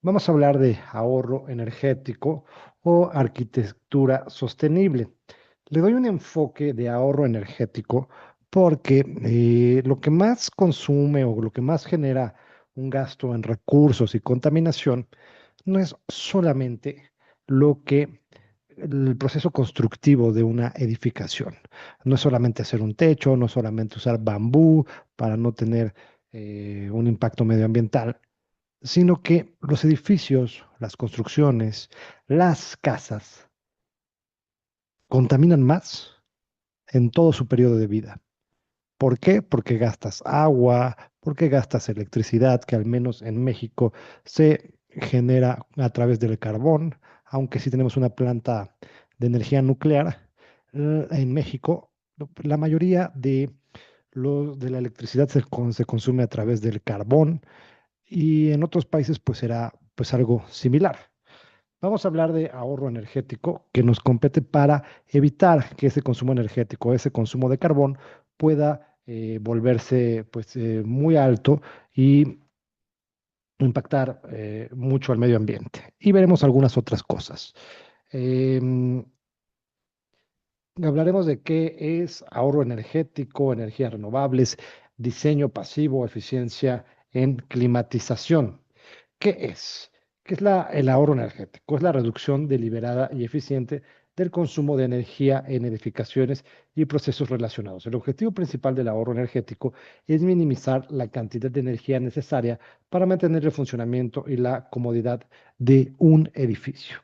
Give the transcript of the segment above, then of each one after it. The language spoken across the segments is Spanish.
Vamos a hablar de ahorro energético o arquitectura sostenible. Le doy un enfoque de ahorro energético porque lo que más consume o lo que más genera un gasto en recursos y contaminación no es solamente lo que el proceso constructivo de una edificación. No es solamente hacer un techo, no es solamente usar bambú para no tener un impacto medioambiental, sino que los edificios, las construcciones, las casas contaminan más en todo su periodo de vida. ¿Por qué? Porque gastas agua, porque gastas electricidad, que al menos en México se genera a través del carbón, aunque sí tenemos una planta de energía nuclear. En México, la mayoría de la electricidad se consume a través del carbón y en otros países pues será pues algo similar. Vamos a hablar de ahorro energético que nos compete para evitar que ese consumo energético, ese consumo de carbón pueda volverse pues muy alto y impactar mucho al medio ambiente. Y veremos algunas otras cosas. Em, Hablaremos de qué es ahorro energético, energías renovables, diseño pasivo, eficiencia en climatización. ¿Qué es? ¿Qué es el ahorro energético? Es la reducción deliberada y eficiente del consumo de energía en edificaciones y procesos relacionados. El objetivo principal del ahorro energético es minimizar la cantidad de energía necesaria para mantener el funcionamiento y la comodidad de un edificio.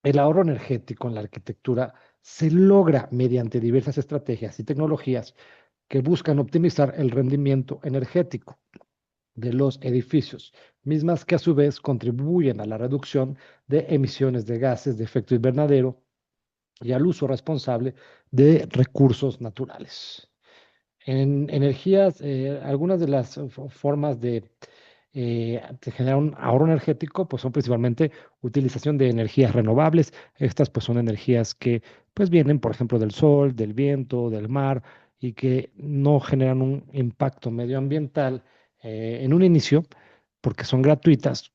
El ahorro energético en la arquitectura se logra mediante diversas estrategias y tecnologías que buscan optimizar el rendimiento energético de los edificios, mismas que a su vez contribuyen a la reducción de emisiones de gases de efecto invernadero y al uso responsable de recursos naturales. En energías, algunas de las formas de generar un ahorro energético, pues son principalmente utilización de energías renovables. Estas pues son energías que pues vienen, por ejemplo, del sol, del viento, del mar y que no generan un impacto medioambiental en un inicio porque son gratuitas,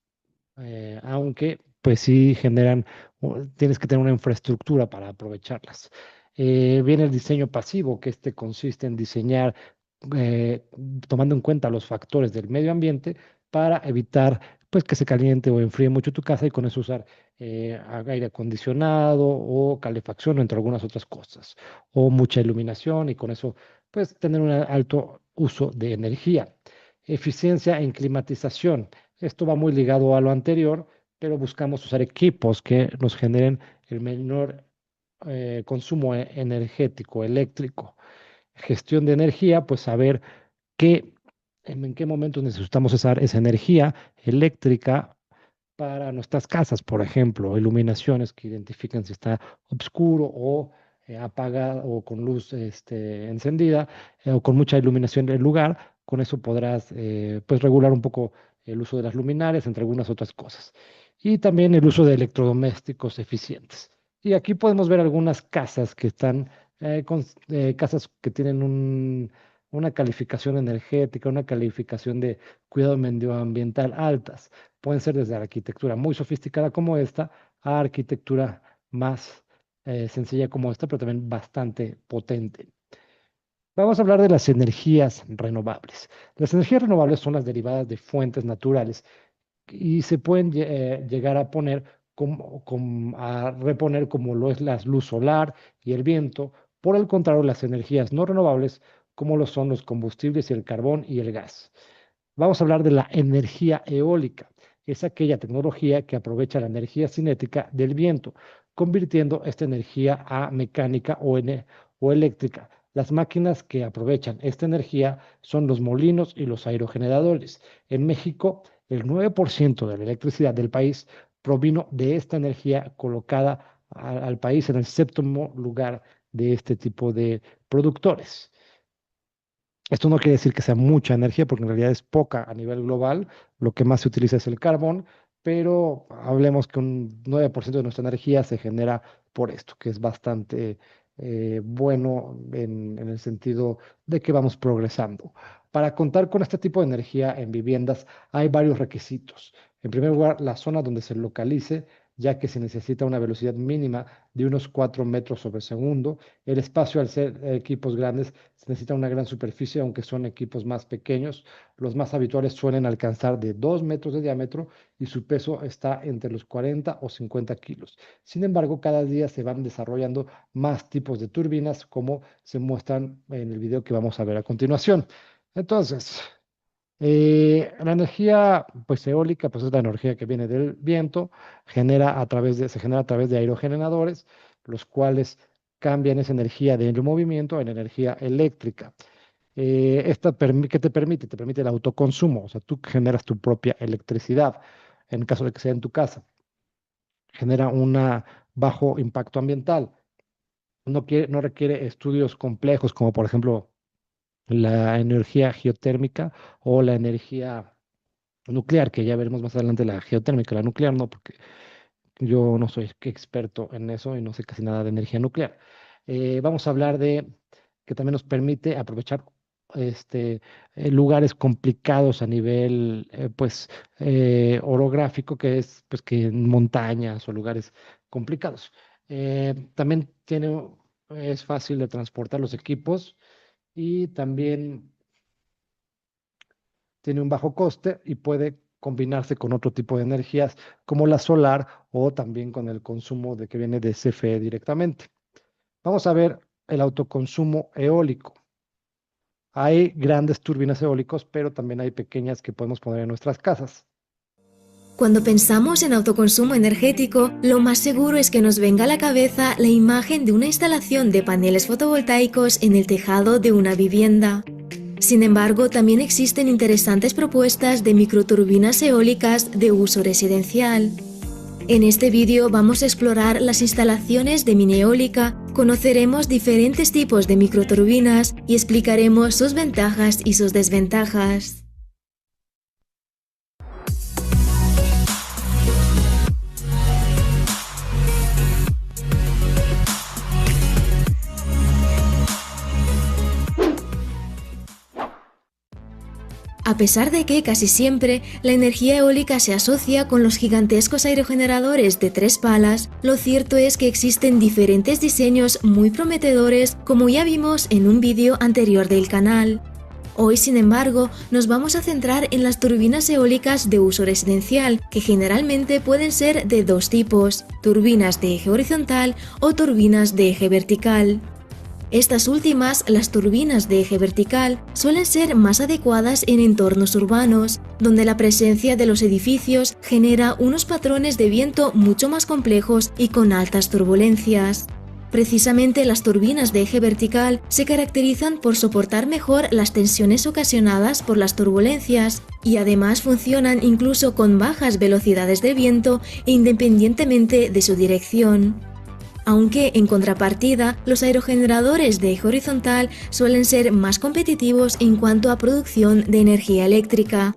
aunque pues sí generan, tienes que tener una infraestructura para aprovecharlas. Viene el diseño pasivo, que este consiste en diseñar eh, tomando en cuenta los factores del medio ambiente para evitar pues que se caliente o enfríe mucho tu casa y con eso usar aire acondicionado o calefacción, entre algunas otras cosas, o mucha iluminación y con eso pues tener un alto uso de energía. Eficiencia en climatización. Esto va muy ligado a lo anterior, pero buscamos usar equipos que nos generen el menor consumo energético, eléctrico. Gestión de energía, pues saber qué, en qué momento necesitamos usar esa energía eléctrica para nuestras casas, por ejemplo, iluminaciones que identifican si está oscuro o apagado o con luz encendida o con mucha iluminación del lugar. Con eso podrás pues regular un poco el uso de las luminarias, entre algunas otras cosas. Y también el uso de electrodomésticos eficientes. Y aquí podemos ver algunas casas que están, casas que tienen una calificación energética, una calificación de cuidado medioambiental altas. Pueden ser desde arquitectura muy sofisticada como esta a arquitectura más sencilla como esta, pero también bastante potente. Vamos a hablar de las energías renovables. Las energías renovables son las derivadas de fuentes naturales y se pueden llegar a poner a reponer como lo es la luz solar y el viento. Por el contrario, las energías no renovables, como lo son los combustibles y el carbón y el gas. Vamos a hablar de la energía eólica. Es aquella tecnología que aprovecha la energía cinética del viento, convirtiendo esta energía a mecánica o eléctrica. Las máquinas que aprovechan esta energía son los molinos y los aerogeneradores. En México, el 9% de la electricidad del país provino de esta energía colocada al país en el séptimo lugar de este tipo de productores. Esto no quiere decir que sea mucha energía, porque en realidad es poca a nivel global. Lo que más se utiliza es el carbón, pero hablemos que un 9% de nuestra energía se genera por esto, que es bastante bueno en el sentido de que vamos progresando. Para contar con este tipo de energía en viviendas hay varios requisitos. En primer lugar, la zona donde se localice, ya que se necesita una velocidad mínima de unos 4 metros sobre segundo. El espacio, al ser equipos grandes, se necesita una gran superficie, aunque son equipos más pequeños. Los más habituales suelen alcanzar de 2 metros de diámetro y su peso está entre los 40 o 50 kilos. Sin embargo, cada día se van desarrollando más tipos de turbinas, como se muestran en el video que vamos a ver a continuación. Entonces, la energía pues, eólica pues, es la energía que viene del viento, se genera a través de aerogeneradores, los cuales cambian esa energía del movimiento en energía eléctrica. ¿Qué te permite? Te permite el autoconsumo, o sea, tú generas tu propia electricidad, en caso de que sea en tu casa. Genera un bajo impacto ambiental. No requiere estudios complejos, como por ejemplo la energía geotérmica o la energía nuclear, que ya veremos más adelante la geotérmica. La nuclear no, porque yo no soy experto en eso y no sé casi nada de energía nuclear. Vamos a hablar de que también nos permite aprovechar este, lugares complicados a nivel orográfico, que es pues, que en montañas o lugares complicados. También es fácil de transportar los equipos y también tiene un bajo coste y puede combinarse con otro tipo de energías como la solar o también con el consumo de que viene de CFE directamente. Vamos a ver el autoconsumo eólico. Hay grandes turbinas eólicas, pero también hay pequeñas que podemos poner en nuestras casas. Cuando pensamos en autoconsumo energético, lo más seguro es que nos venga a la cabeza la imagen de una instalación de paneles fotovoltaicos en el tejado de una vivienda. Sin embargo, también existen interesantes propuestas de microturbinas eólicas de uso residencial. En este vídeo vamos a explorar las instalaciones de mini eólica, conoceremos diferentes tipos de microturbinas y explicaremos sus ventajas y sus desventajas. A pesar de que casi siempre la energía eólica se asocia con los gigantescos aerogeneradores de 3 palas, lo cierto es que existen diferentes diseños muy prometedores, como ya vimos en un vídeo anterior del canal. Hoy, sin embargo, nos vamos a centrar en las turbinas eólicas de uso residencial, que generalmente pueden ser de 2 tipos: turbinas de eje horizontal o turbinas de eje vertical. Estas últimas, las turbinas de eje vertical, suelen ser más adecuadas en entornos urbanos, donde la presencia de los edificios genera unos patrones de viento mucho más complejos y con altas turbulencias. Precisamente las turbinas de eje vertical se caracterizan por soportar mejor las tensiones ocasionadas por las turbulencias y además funcionan incluso con bajas velocidades de viento independientemente de su dirección. Aunque, en contrapartida, los aerogeneradores de eje horizontal suelen ser más competitivos en cuanto a producción de energía eléctrica.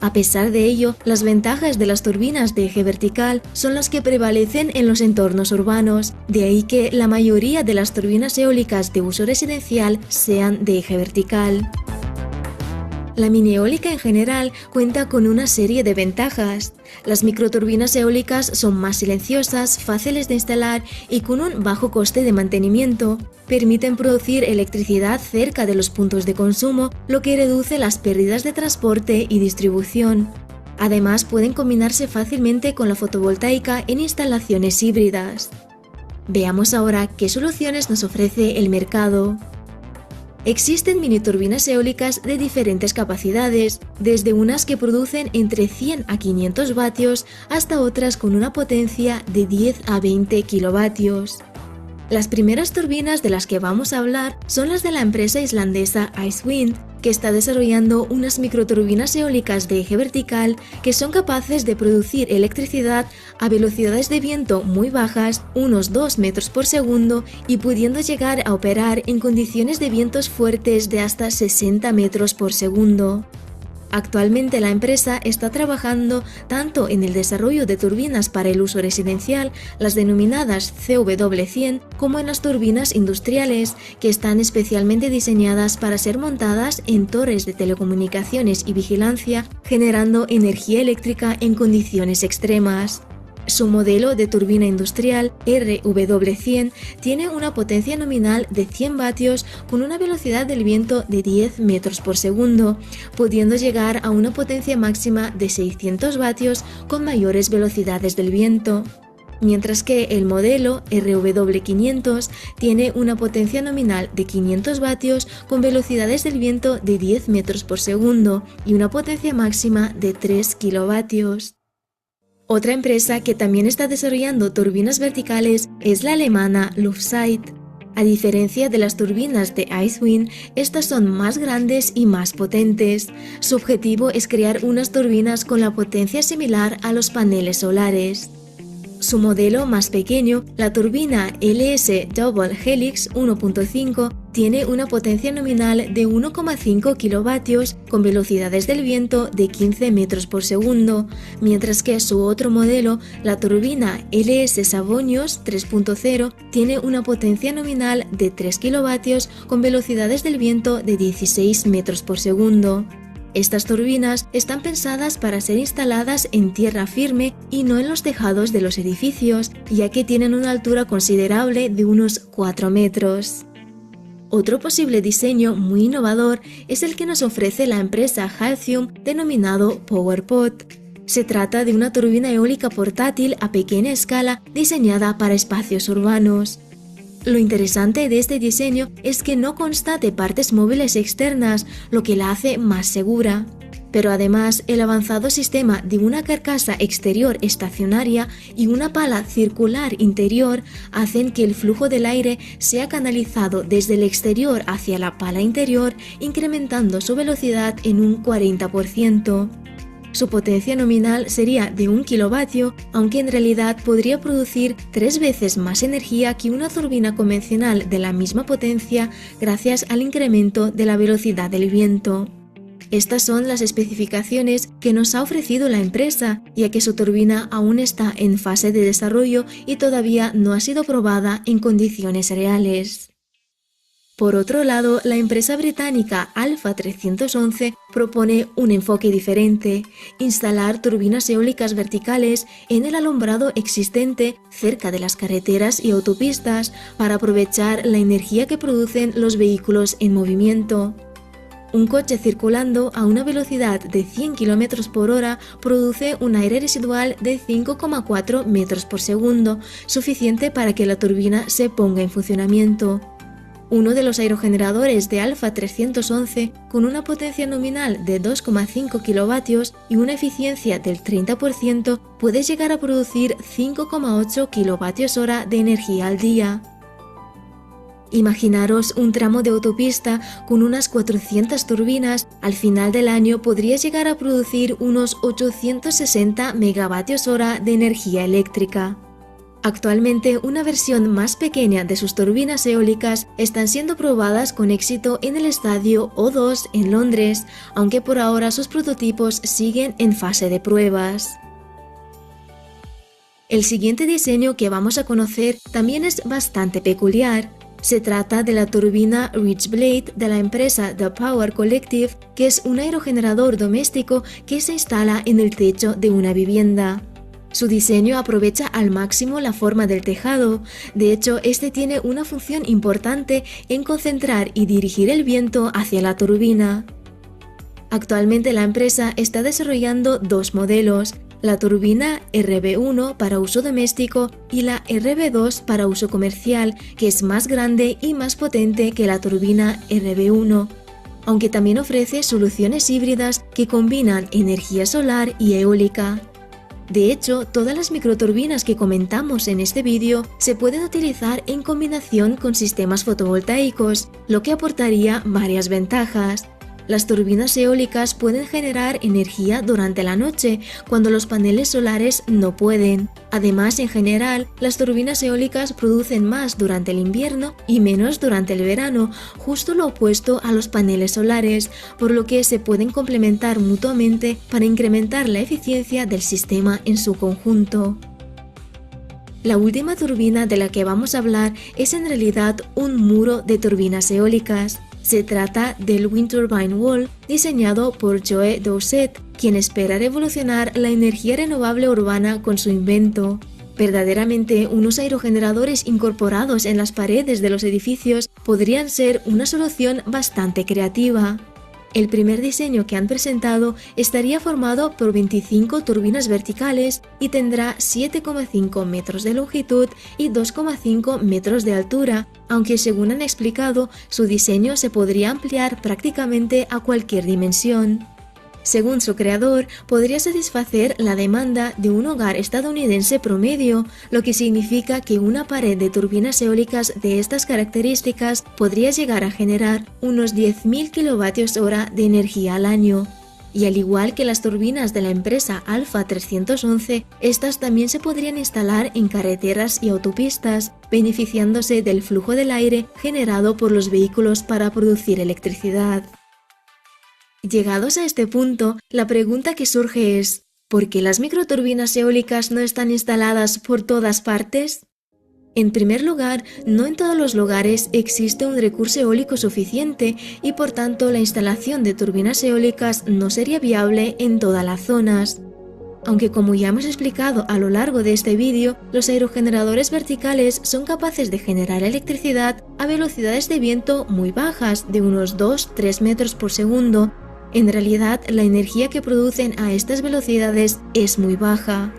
A pesar de ello, las ventajas de las turbinas de eje vertical son las que prevalecen en los entornos urbanos, de ahí que la mayoría de las turbinas eólicas de uso residencial sean de eje vertical. La mini eólica en general cuenta con una serie de ventajas. Las microturbinas eólicas son más silenciosas, fáciles de instalar y con un bajo coste de mantenimiento. Permiten producir electricidad cerca de los puntos de consumo, lo que reduce las pérdidas de transporte y distribución. Además, pueden combinarse fácilmente con la fotovoltaica en instalaciones híbridas. Veamos ahora qué soluciones nos ofrece el mercado. Existen mini turbinas eólicas de diferentes capacidades, desde unas que producen entre 100 a 500 vatios hasta otras con una potencia de 10 a 20 kilovatios. Las primeras turbinas de las que vamos a hablar son las de la empresa islandesa Icewind, que está desarrollando unas microturbinas eólicas de eje vertical que son capaces de producir electricidad a velocidades de viento muy bajas, unos 2 metros por segundo, y pudiendo llegar a operar en condiciones de vientos fuertes de hasta 60 metros por segundo. Actualmente la empresa está trabajando tanto en el desarrollo de turbinas para el uso residencial, las denominadas CW100, como en las turbinas industriales, que están especialmente diseñadas para ser montadas en torres de telecomunicaciones y vigilancia, generando energía eléctrica en condiciones extremas. Su modelo de turbina industrial RW100 tiene una potencia nominal de 100 vatios con una velocidad del viento de 10 metros por segundo, pudiendo llegar a una potencia máxima de 600 vatios con mayores velocidades del viento. Mientras que el modelo RW500 tiene una potencia nominal de 500 vatios con velocidades del viento de 10 metros por segundo y una potencia máxima de 3 kilovatios. Otra empresa que también está desarrollando turbinas verticales es la alemana Luftsight. A diferencia de las turbinas de Icewind, estas son más grandes y más potentes. Su objetivo es crear unas turbinas con la potencia similar a los paneles solares. Su modelo más pequeño, la turbina LS Double Helix 1.5, tiene una potencia nominal de 1,5 kilovatios con velocidades del viento de 15 metros por segundo, mientras que su otro modelo, la turbina LS Savonius 3.0, tiene una potencia nominal de 3 kilovatios con velocidades del viento de 16 metros por segundo. Estas turbinas están pensadas para ser instaladas en tierra firme y no en los tejados de los edificios, ya que tienen una altura considerable de unos 4 metros. Otro posible diseño muy innovador es el que nos ofrece la empresa Halcyon, denominado PowerPod. Se trata de una turbina eólica portátil a pequeña escala diseñada para espacios urbanos. Lo interesante de este diseño es que no consta de partes móviles externas, lo que la hace más segura. Pero además, el avanzado sistema de una carcasa exterior estacionaria y una pala circular interior hacen que el flujo del aire sea canalizado desde el exterior hacia la pala interior, incrementando su velocidad en un 40%. Su potencia nominal sería de 1 kilovatio, aunque en realidad podría producir 3 veces más energía que una turbina convencional de la misma potencia gracias al incremento de la velocidad del viento. Estas son las especificaciones que nos ha ofrecido la empresa, ya que su turbina aún está en fase de desarrollo y todavía no ha sido probada en condiciones reales. Por otro lado, la empresa británica Alpha 311 propone un enfoque diferente: instalar turbinas eólicas verticales en el alumbrado existente cerca de las carreteras y autopistas para aprovechar la energía que producen los vehículos en movimiento. Un coche circulando a una velocidad de 100 km por hora produce un aire residual de 5,4 metros por segundo, suficiente para que la turbina se ponga en funcionamiento. Uno de los aerogeneradores de Alpha 311, con una potencia nominal de 2,5 kilovatios y una eficiencia del 30%, puede llegar a producir 5,8 kilovatios hora de energía al día. Imaginaros un tramo de autopista con unas 400 turbinas. Al final del año podría llegar a producir unos 860 megavatios hora de energía eléctrica. Actualmente, una versión más pequeña de sus turbinas eólicas están siendo probadas con éxito en el estadio O2 en Londres, aunque por ahora sus prototipos siguen en fase de pruebas. El siguiente diseño que vamos a conocer también es bastante peculiar. Se trata de la turbina Ridgeblade de la empresa The Power Collective, que es un aerogenerador doméstico que se instala en el techo de una vivienda. Su diseño aprovecha al máximo la forma del tejado. De hecho, este tiene una función importante en concentrar y dirigir el viento hacia la turbina. Actualmente la empresa está desarrollando dos modelos: la turbina RB1 para uso doméstico y la RB2 para uso comercial, que es más grande y más potente que la turbina RB1, aunque también ofrece soluciones híbridas que combinan energía solar y eólica. De hecho, todas las microturbinas que comentamos en este vídeo se pueden utilizar en combinación con sistemas fotovoltaicos, lo que aportaría varias ventajas. Las turbinas eólicas pueden generar energía durante la noche, cuando los paneles solares no pueden. Además, en general, las turbinas eólicas producen más durante el invierno y menos durante el verano, justo lo opuesto a los paneles solares, por lo que se pueden complementar mutuamente para incrementar la eficiencia del sistema en su conjunto. La última turbina de la que vamos a hablar es en realidad un muro de turbinas eólicas. Se trata del Wind Turbine Wall, diseñado por Joe Doucet, quien espera revolucionar la energía renovable urbana con su invento. Verdaderamente, unos aerogeneradores incorporados en las paredes de los edificios podrían ser una solución bastante creativa. El primer diseño que han presentado estaría formado por 25 turbinas verticales y tendrá 7,5 metros de longitud y 2,5 metros de altura, aunque según han explicado, su diseño se podría ampliar prácticamente a cualquier dimensión. Según su creador, podría satisfacer la demanda de un hogar estadounidense promedio, lo que significa que una pared de turbinas eólicas de estas características podría llegar a generar unos 10.000 kWh de energía al año. Y al igual que las turbinas de la empresa Alfa 311, estas también se podrían instalar en carreteras y autopistas, beneficiándose del flujo del aire generado por los vehículos para producir electricidad. Llegados a este punto, la pregunta que surge es: ¿por qué las microturbinas eólicas no están instaladas por todas partes? En primer lugar, no en todos los lugares existe un recurso eólico suficiente y por tanto la instalación de turbinas eólicas no sería viable en todas las zonas. Aunque como ya hemos explicado a lo largo de este vídeo, los aerogeneradores verticales son capaces de generar electricidad a velocidades de viento muy bajas, de unos 2-3 metros por segundo, en realidad la energía que producen a estas velocidades es muy baja.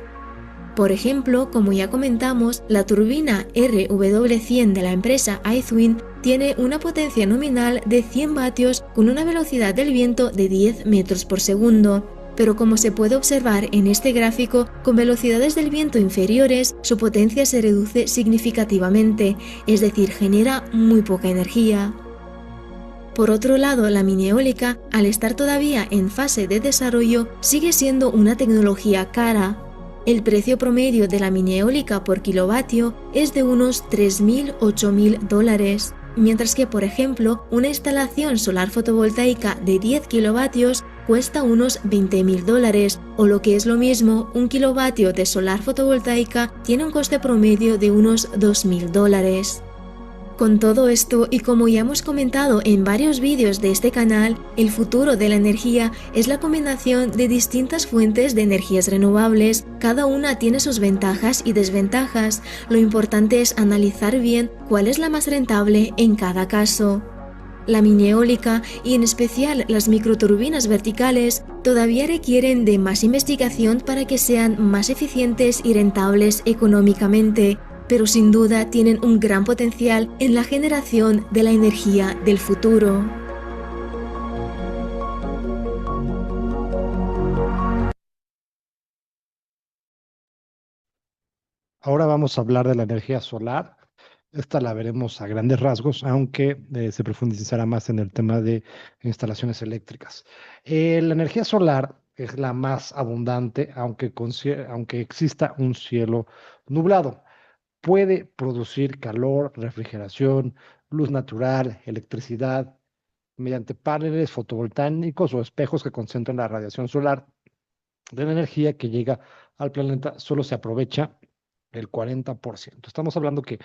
Por ejemplo, como ya comentamos, la turbina RW100 de la empresa Icewind tiene una potencia nominal de 100 vatios con una velocidad del viento de 10 metros por segundo. Pero como se puede observar en este gráfico, con velocidades del viento inferiores, su potencia se reduce significativamente, es decir, genera muy poca energía. Por otro lado, la mini eólica, al estar todavía en fase de desarrollo, sigue siendo una tecnología cara. El precio promedio de la mini eólica por kilovatio es de unos $3.000–8.000, mientras que, por ejemplo, una instalación solar fotovoltaica de 10 kilovatios cuesta unos $20.000, o lo que es lo mismo, un kilovatio de solar fotovoltaica tiene un coste promedio de unos $2.000. Con todo esto, y como ya hemos comentado en varios vídeos de este canal, el futuro de la energía es la combinación de distintas fuentes de energías renovables. Cada una tiene sus ventajas y desventajas. Lo importante es analizar bien cuál es la más rentable en cada caso. La mini eólica, y en especial las microturbinas verticales, todavía requieren de más investigación para que sean más eficientes y rentables económicamente, pero sin duda tienen un gran potencial en la generación de la energía del futuro. Ahora vamos a hablar de la energía solar. Esta la veremos a grandes rasgos, aunque se profundizará más en el tema de instalaciones eléctricas. La energía solar es la más abundante, aunque exista un cielo nublado. Puede producir calor, refrigeración, luz natural, electricidad, mediante paneles fotovoltaicos o espejos que concentran la radiación solar. De la energía que llega al planeta solo se aprovecha el 40%. Estamos hablando que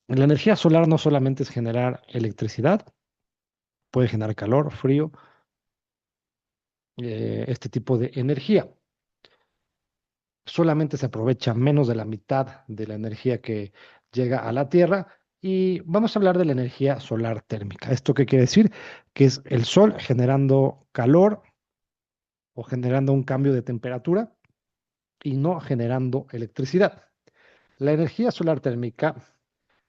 la energía solar no solamente es generar electricidad, puede generar calor, frío, este tipo de energía. Solamente se aprovecha menos de la mitad de la energía que llega a la Tierra. Y vamos a hablar de la energía solar térmica. ¿Esto qué quiere decir? Que es el sol generando calor o generando un cambio de temperatura y no generando electricidad. La energía solar térmica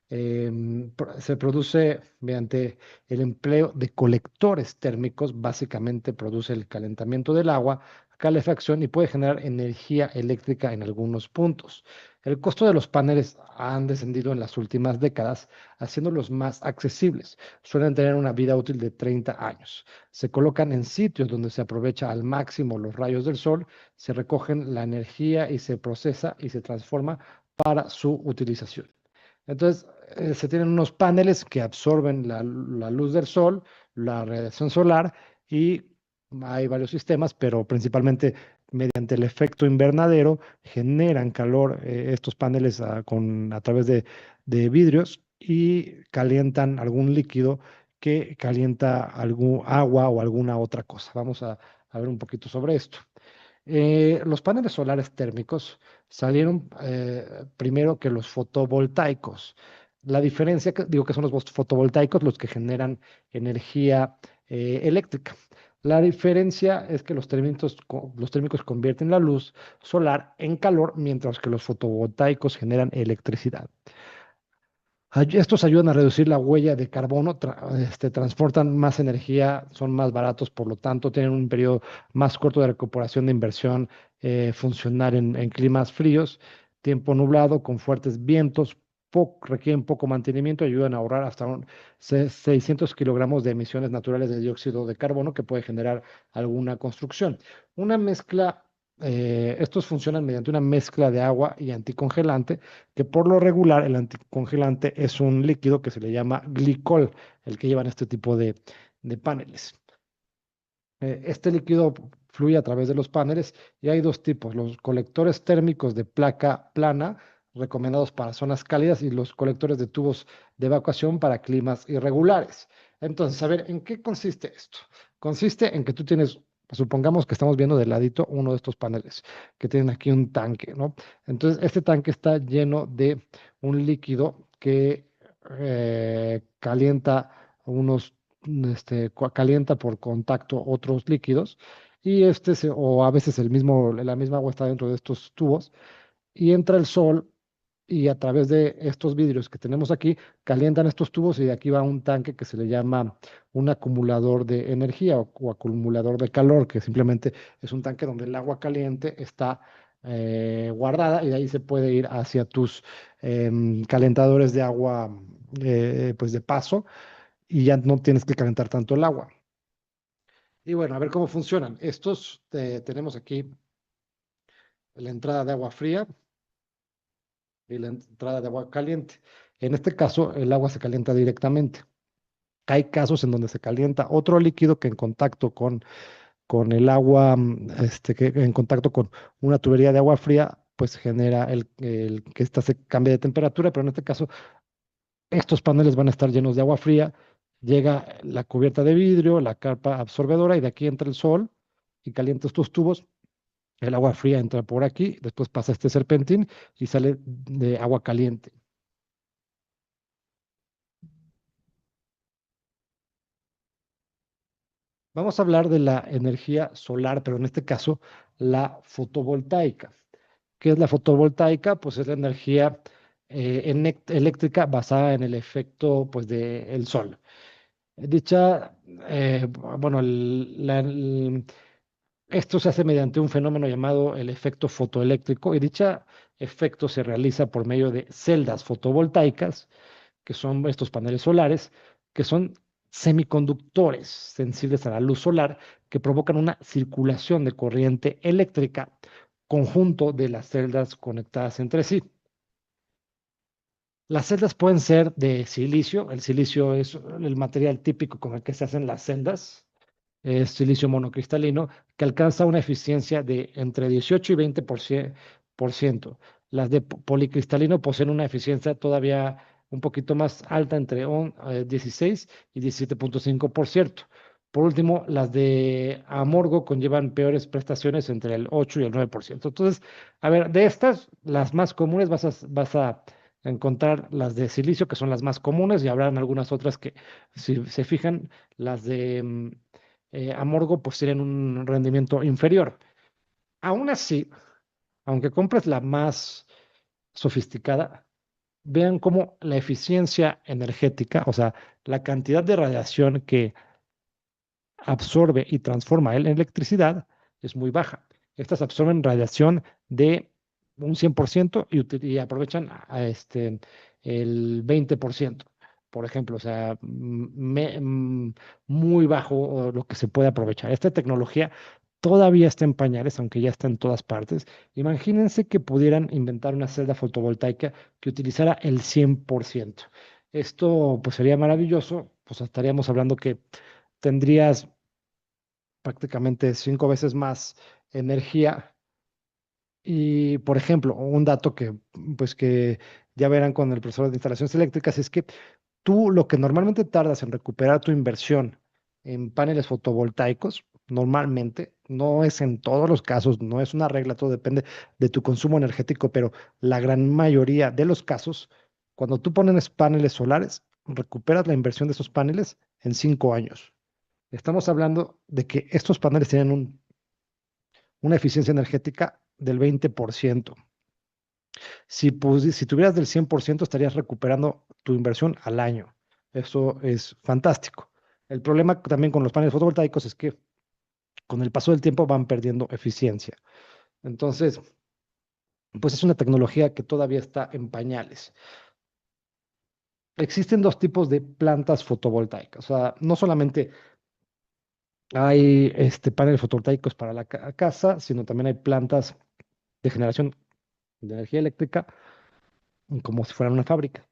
se produce mediante el empleo de colectores térmicos. Básicamente produce el calentamiento del agua calefacción y puede generar energía eléctrica en algunos puntos. El costo de los paneles han descendido en las últimas décadas, haciéndolos más accesibles. Suelen tener una vida útil de 30 años. Se colocan en sitios donde se aprovecha al máximo los rayos del sol, se recogen la energía y se procesa y se transforma para su utilización. Entonces, se tienen unos paneles que absorben la luz del sol, la radiación solar y hay varios sistemas, pero principalmente mediante el efecto invernadero generan calor estos paneles a través de vidrios y calientan algún líquido que calienta algún agua o alguna otra cosa. Vamos a ver un poquito sobre esto. Los paneles solares térmicos salieron primero que los fotovoltaicos. La diferencia, digo que son los fotovoltaicos los que generan energía eléctrica. La diferencia es que los térmicos convierten la luz solar en calor, mientras que los fotovoltaicos generan electricidad. Estos ayudan a reducir la huella de carbono, transportan más energía, son más baratos, por lo tanto tienen un periodo más corto de recuperación de inversión, funcionar en climas fríos, tiempo nublado, con fuertes vientos, requieren poco mantenimiento, ayudan a ahorrar hasta 600 kilogramos de emisiones naturales de dióxido de carbono que puede generar alguna construcción. Una mezcla, estos funcionan mediante una mezcla de agua y anticongelante que por lo regular el anticongelante es un líquido que se le llama glicol, el que llevan este tipo de paneles. Este líquido fluye a través de los paneles y hay dos tipos, los colectores térmicos de placa plana, recomendados para zonas cálidas, y los colectores de tubos de evacuación para climas irregulares. Entonces, a ver, ¿en qué consiste esto? Consiste en que tú tienes, supongamos que estamos viendo de ladito uno de estos paneles, que tienen aquí un tanque, ¿no? Entonces, este tanque está lleno de un líquido que calienta calienta por contacto otros líquidos y o a veces la misma agua está dentro de estos tubos y entra el sol y a través de estos vidrios que tenemos aquí calientan estos tubos y de aquí va un tanque que se le llama un acumulador de energía o acumulador de calor, que simplemente es un tanque donde el agua caliente está guardada y de ahí se puede ir hacia tus calentadores de agua pues de paso y ya no tienes que calentar tanto el agua. Y bueno, a ver cómo funcionan. Estos tenemos aquí la entrada de agua fría y la entrada de agua caliente. En este caso, el agua se calienta directamente. Hay casos en donde se calienta otro líquido que en contacto con el agua, que en contacto con una tubería de agua fría, pues genera el que esta se cambie de temperatura, pero en este caso estos paneles van a estar llenos de agua fría, llega la cubierta de vidrio, la capa absorbedora y de aquí entra el sol y calienta estos tubos. El agua fría entra por aquí, después pasa este serpentín y sale de agua caliente. Vamos a hablar de la energía solar, pero en este caso la fotovoltaica. ¿Qué es la fotovoltaica? Pues es la energía eléctrica basada en el efecto pues, del sol. Dicha, bueno, esto se hace mediante un fenómeno llamado el efecto fotoeléctrico y dicho efecto se realiza por medio de celdas fotovoltaicas, que son estos paneles solares, que son semiconductores sensibles a la luz solar que provocan una circulación de corriente eléctrica conjunto de las celdas conectadas entre sí. Las celdas pueden ser de silicio. El silicio es el material típico con el que se hacen las celdas. Es silicio monocristalino que alcanza una eficiencia de entre 18 y 20%. Las de policristalino poseen una eficiencia todavía un poquito más alta, entre 16 y 17.5%. Por último, las de amorgo conllevan peores prestaciones entre el 8 y el 9%. Entonces, a ver, de estas, las más comunes vas a encontrar las de silicio, que son las más comunes, y habrán algunas otras que, si se fijan, las de amorgo, pues tienen un rendimiento inferior. Aún así, aunque compres la más sofisticada, vean cómo la eficiencia energética, o sea, la cantidad de radiación que absorbe y transforma en electricidad, es muy baja. Estas absorben radiación de un 100% y aprovechan el 20%, por ejemplo. O sea, muy bajo lo que se puede aprovechar. Esta tecnología todavía está en pañales, aunque ya está en todas partes. Imagínense que pudieran inventar una celda fotovoltaica que utilizara el 100%. Esto pues sería maravilloso, pues estaríamos hablando que tendrías prácticamente 5 veces más energía. Y, por ejemplo, un dato pues que ya verán con el profesor de instalaciones eléctricas es que tú lo que normalmente tardas en recuperar tu inversión en paneles fotovoltaicos, normalmente, no es en todos los casos, no es una regla, todo depende de tu consumo energético, pero la gran mayoría de los casos, cuando tú pones paneles solares, recuperas la inversión de esos paneles en 5 años. Estamos hablando de que estos paneles tienen una eficiencia energética del 20%. Si tuvieras del 100%, estarías recuperando tu inversión al año. Eso es fantástico. El problema también con los paneles fotovoltaicos es que con el paso del tiempo van perdiendo eficiencia. Entonces, pues es una tecnología que todavía está en pañales. Existen dos tipos de plantas fotovoltaicas. O sea, no solamente hay paneles fotovoltaicos para la casa, sino también hay plantas de generación de energía eléctrica como si fueran una fábrica.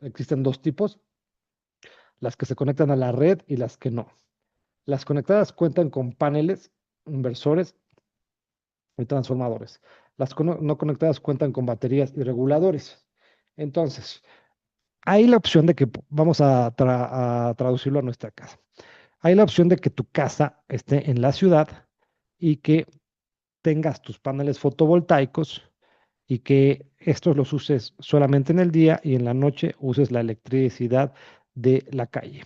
Existen dos tipos, las que se conectan a la red y las que no. Las conectadas cuentan con paneles, inversores y transformadores. Las no conectadas cuentan con baterías y reguladores. Entonces, hay la opción de que vamos a traducirlo a nuestra casa. Hay la opción de que tu casa esté en la ciudad y que tengas tus paneles fotovoltaicos y que estos los uses solamente en el día y en la noche uses la electricidad de la calle,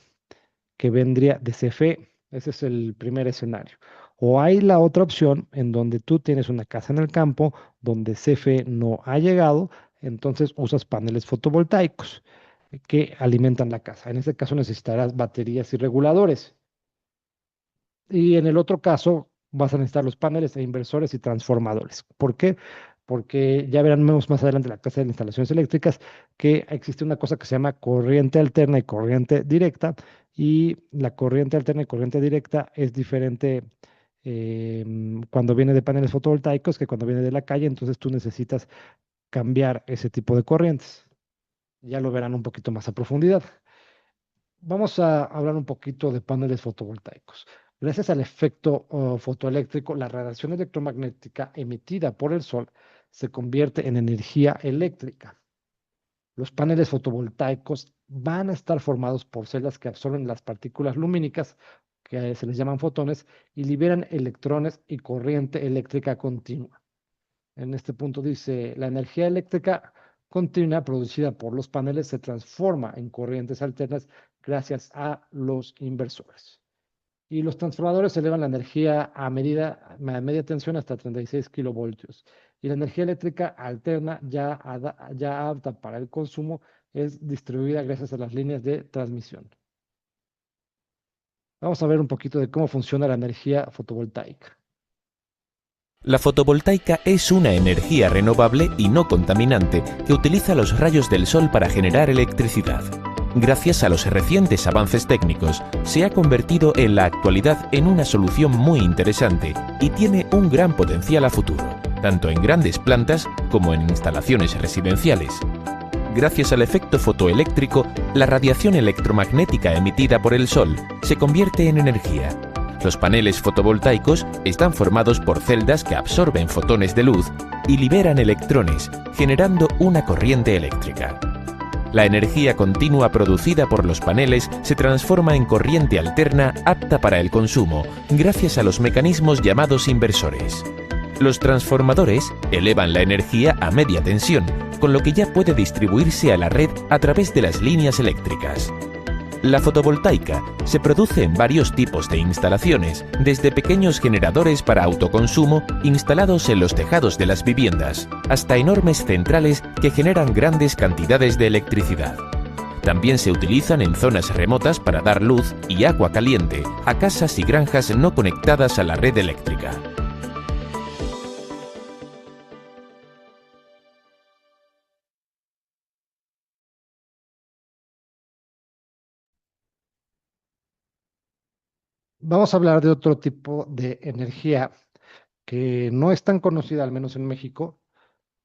que vendría de CFE. Ese es el primer escenario. O hay la otra opción en donde tú tienes una casa en el campo donde CFE no ha llegado, entonces usas paneles fotovoltaicos que alimentan la casa. En este caso necesitarás baterías y reguladores. Y en el otro caso vas a necesitar los paneles e inversores y transformadores. ¿Por qué? Porque ya verán más adelante en la clase de instalaciones eléctricas que existe una cosa que se llama corriente alterna y corriente directa, y la corriente alterna y corriente directa es diferente cuando viene de paneles fotovoltaicos que cuando viene de la calle, entonces tú necesitas cambiar ese tipo de corrientes. Ya lo verán un poquito más a profundidad. Vamos a hablar un poquito de paneles fotovoltaicos. Gracias al efecto fotoeléctrico, la radiación electromagnética emitida por el sol se convierte en energía eléctrica. Los paneles fotovoltaicos van a estar formados por celdas que absorben las partículas lumínicas, que se les llaman fotones, y liberan electrones y corriente eléctrica continua. En este punto dice, la energía eléctrica continua producida por los paneles se transforma en corrientes alternas gracias a los inversores. Y los transformadores elevan la energía a media tensión hasta 36 kilovoltios. Y la energía eléctrica alterna, ya apta para el consumo, es distribuida gracias a las líneas de transmisión. Vamos a ver un poquito de cómo funciona la energía fotovoltaica. La fotovoltaica es una energía renovable y no contaminante que utiliza los rayos del sol para generar electricidad. Gracias a los recientes avances técnicos, se ha convertido en la actualidad en una solución muy interesante y tiene un gran potencial a futuro, tanto en grandes plantas como en instalaciones residenciales. Gracias al efecto fotoeléctrico, la radiación electromagnética emitida por el sol se convierte en energía. Los paneles fotovoltaicos están formados por celdas que absorben fotones de luz y liberan electrones, generando una corriente eléctrica. La energía continua producida por los paneles se transforma en corriente alterna apta para el consumo, gracias a los mecanismos llamados inversores. Los transformadores elevan la energía a media tensión, con lo que ya puede distribuirse a la red a través de las líneas eléctricas. La fotovoltaica se produce en varios tipos de instalaciones, desde pequeños generadores para autoconsumo instalados en los tejados de las viviendas, hasta enormes centrales que generan grandes cantidades de electricidad. También se utilizan en zonas remotas para dar luz y agua caliente a casas y granjas no conectadas a la red eléctrica. Vamos a hablar de otro tipo de energía que no es tan conocida, al menos en México,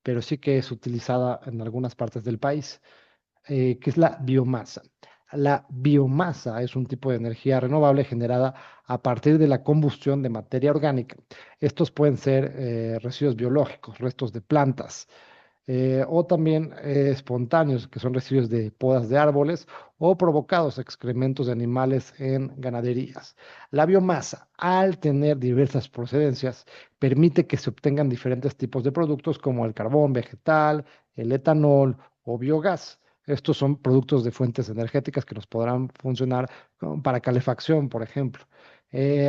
pero sí que es utilizada en algunas partes del país, que es la biomasa. La biomasa es un tipo de energía renovable generada a partir de la combustión de materia orgánica. Estos pueden ser residuos biológicos, restos de plantas, o también espontáneos, que son residuos de podas de árboles o provocados excrementos de animales en ganaderías. La biomasa, al tener diversas procedencias, permite que se obtengan diferentes tipos de productos como el carbón vegetal, el etanol o biogás. Estos son productos de fuentes energéticas que nos podrán funcionar para calefacción, por ejemplo,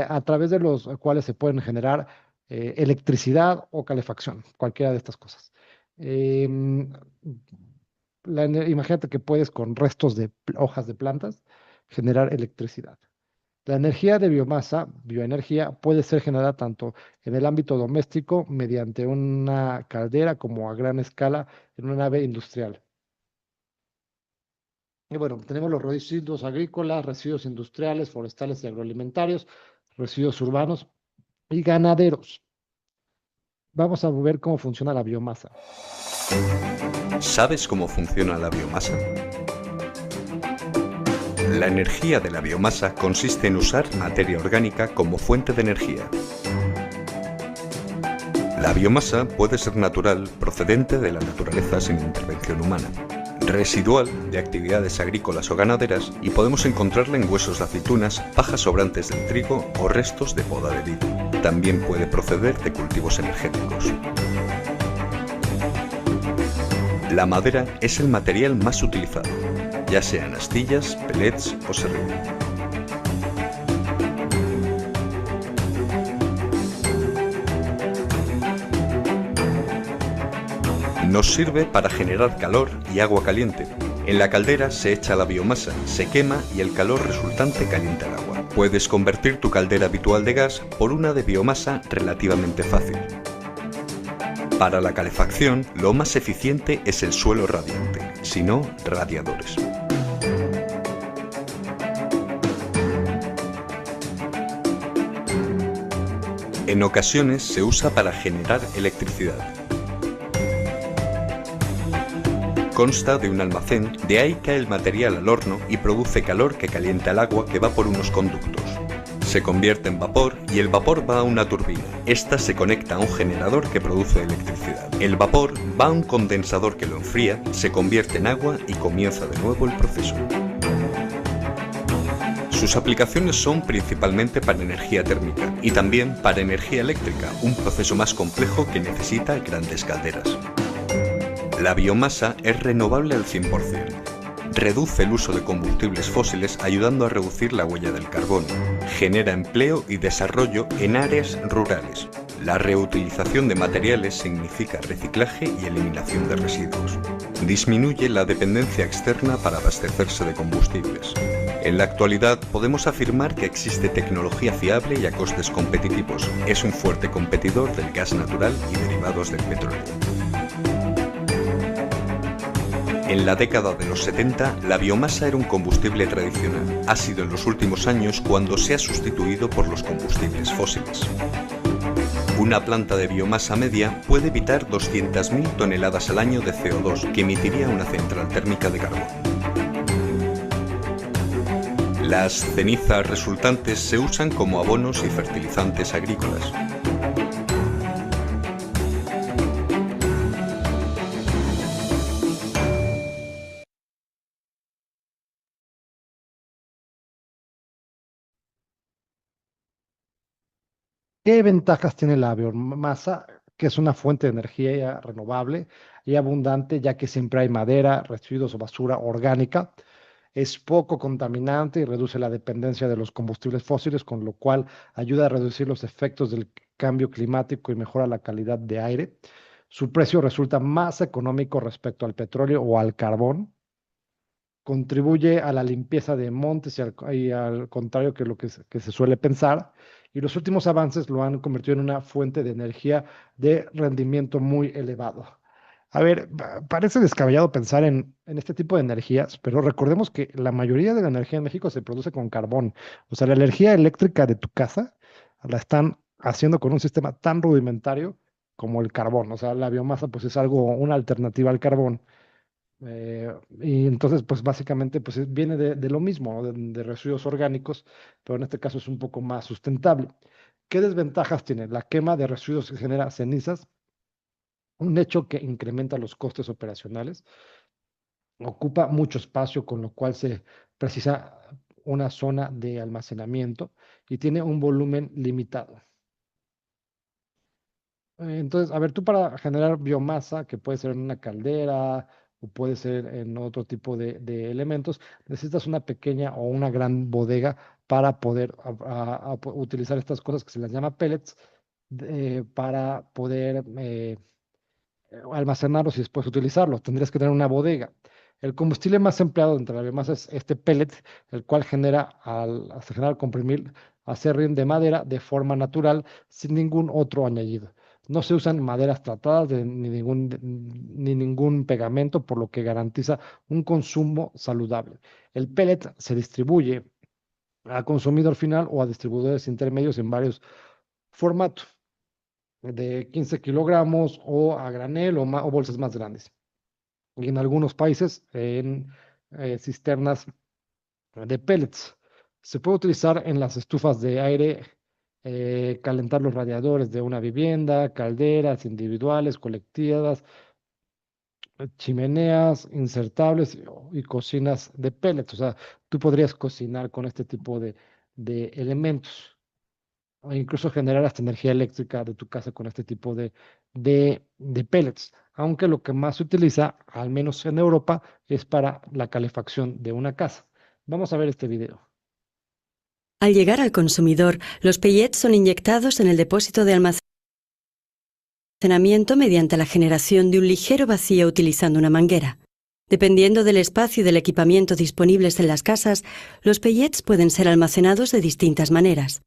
a través de los cuales se pueden generar electricidad o calefacción, cualquiera de estas cosas. Em, Imagínate que puedes con restos de hojas de plantas generar electricidad. La energía de biomasa, bioenergía, puede ser generada tanto en el ámbito doméstico mediante una caldera como a gran escala en una nave industrial. Y bueno, tenemos los residuos agrícolas, residuos industriales, forestales y agroalimentarios, residuos urbanos y ganaderos. Vamos a ver cómo funciona la biomasa. ¿Sabes cómo funciona la biomasa? La energía de la biomasa consiste en usar materia orgánica como fuente de energía. La biomasa puede ser natural, procedente de la naturaleza sin intervención humana, residual de actividades agrícolas o ganaderas, y podemos encontrarla en huesos de aceitunas, pajas sobrantes del trigo o restos de poda de vid. También puede proceder de cultivos energéticos. La madera es el material más utilizado, ya sean astillas, pellets o serrín. Nos sirve para generar calor y agua caliente. En la caldera se echa la biomasa, se quema y el calor resultante calienta el agua. Puedes convertir tu caldera habitual de gas por una de biomasa relativamente fácil. Para la calefacción, lo más eficiente es el suelo radiante, si no, radiadores. En ocasiones se usa para generar electricidad. Consta de un almacén, de ahí cae el material al horno y produce calor que calienta el agua que va por unos conductos. Se convierte en vapor y el vapor va a una turbina. Esta se conecta a un generador que produce electricidad. El vapor va a un condensador que lo enfría, se convierte en agua y comienza de nuevo el proceso. Sus aplicaciones son principalmente para energía térmica y también para energía eléctrica, un proceso más complejo que necesita grandes calderas. La biomasa es renovable al 100%. Reduce el uso de combustibles fósiles ayudando a reducir la huella del carbono. Genera empleo y desarrollo en áreas rurales. La reutilización de materiales significa reciclaje y eliminación de residuos. Disminuye la dependencia externa para abastecerse de combustibles. En la actualidad podemos afirmar que existe tecnología fiable y a costes competitivos. Es un fuerte competidor del gas natural y derivados del petróleo. En la década de los 70, la biomasa era un combustible tradicional. Ha sido en los últimos años cuando se ha sustituido por los combustibles fósiles. Una planta de biomasa media puede evitar 200.000 toneladas al año de CO2 que emitiría una central térmica de carbón. Las cenizas resultantes se usan como abonos y fertilizantes agrícolas. ¿Qué ventajas tiene la biomasa? Que es una fuente de energía renovable y abundante, ya que siempre hay madera, residuos o basura orgánica. Es poco contaminante y reduce la dependencia de los combustibles fósiles, con lo cual ayuda a reducir los efectos del cambio climático y mejora la calidad de aire. Su precio resulta más económico respecto al petróleo o al carbón. contribuye a la limpieza de montes y al contrario que lo que se suele pensar. Y los últimos avances lo han convertido en una fuente de energía de rendimiento muy elevado. A ver, parece descabellado pensar en este tipo de energías, pero recordemos que la mayoría de la energía en México se produce con carbón. O sea, la energía eléctrica de tu casa la están haciendo con un sistema tan rudimentario como el carbón. O sea, la biomasa pues es algo, una alternativa al carbón. Y entonces, pues básicamente, pues viene de lo mismo, ¿no? De residuos orgánicos, pero en este caso es un poco más sustentable. ¿Qué desventajas tiene? La quema de residuos que genera cenizas, un hecho que incrementa los costes operacionales, ocupa mucho espacio, con lo cual se precisa una zona de almacenamiento y tiene un volumen limitado. Entonces, a ver, tú para generar biomasa, que puede ser en una caldera o puede ser en otro tipo de elementos, necesitas una pequeña o una gran bodega para poder utilizar estas cosas que se las llama pellets para poder almacenarlos y después utilizarlos. Tendrías que tener una bodega. El combustible más empleado entre la biomasa es este pellet, el cual se genera al comprimir acerrín de madera de forma natural, sin ningún otro añadido. No se usan maderas tratadas ni ningún pegamento, por lo que garantiza un consumo saludable. El pellet se distribuye al consumidor final o a distribuidores intermedios en varios formatos, de 15 kilogramos o a granel o bolsas más grandes. Y en algunos países en cisternas de pellets. Se puede utilizar en las estufas de aire, calentar los radiadores de una vivienda, calderas individuales, colectivas, chimeneas insertables y cocinas de pellets. O sea, tú podrías cocinar con este tipo de elementos o incluso generar hasta energía eléctrica de tu casa con este tipo de pellets, aunque lo que más se utiliza, al menos en Europa, es para la calefacción de una casa. Vamos a ver este video. Al llegar al consumidor, los pellets son inyectados en el depósito de almacenamiento mediante la generación de un ligero vacío utilizando una manguera. Dependiendo del espacio y del equipamiento disponibles en las casas, los pellets pueden ser almacenados de distintas maneras.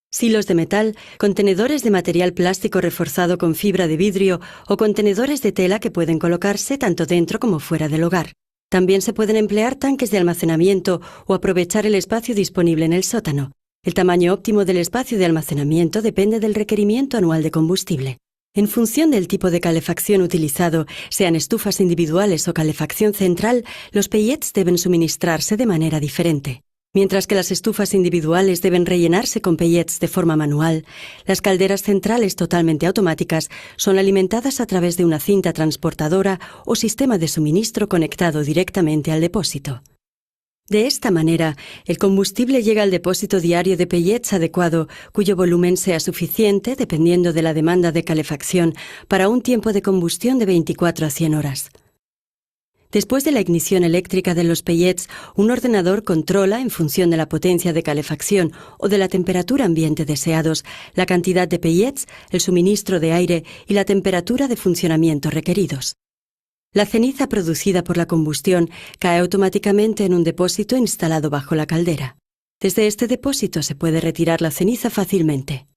Silos de metal, contenedores de material plástico reforzado con fibra de vidrio o contenedores de tela que pueden colocarse tanto dentro como fuera del hogar. También se pueden emplear tanques de almacenamiento o aprovechar el espacio disponible en el sótano. El tamaño óptimo del espacio de almacenamiento depende del requerimiento anual de combustible. En función del tipo de calefacción utilizado, sean estufas individuales o calefacción central, los pellets deben suministrarse de manera diferente. Mientras que las estufas individuales deben rellenarse con pellets de forma manual, las calderas centrales totalmente automáticas son alimentadas a través de una cinta transportadora o sistema de suministro conectado directamente al depósito. De esta manera, el combustible llega al depósito diario de pellets adecuado, cuyo volumen sea suficiente, dependiendo de la demanda de calefacción, para un tiempo de combustión de 24 a 100 horas. Después de la ignición eléctrica de los pellets, un ordenador controla, en función de la potencia de calefacción o de la temperatura ambiente deseados, la cantidad de pellets, el suministro de aire y la temperatura de funcionamiento requeridos. La ceniza producida por la combustión cae automáticamente en un depósito instalado bajo la caldera. Desde este depósito se puede retirar la ceniza fácilmente.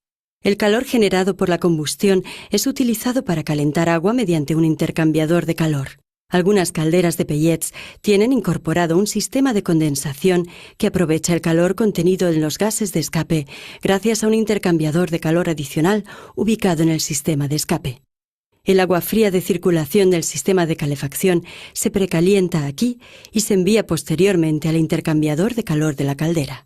El calor generado por la combustión es utilizado para calentar agua mediante un intercambiador de calor. Algunas calderas de pellets tienen incorporado un sistema de condensación que aprovecha el calor contenido en los gases de escape gracias a un intercambiador de calor adicional ubicado en el sistema de escape. El agua fría de circulación del sistema de calefacción se precalienta aquí y se envía posteriormente al intercambiador de calor de la caldera.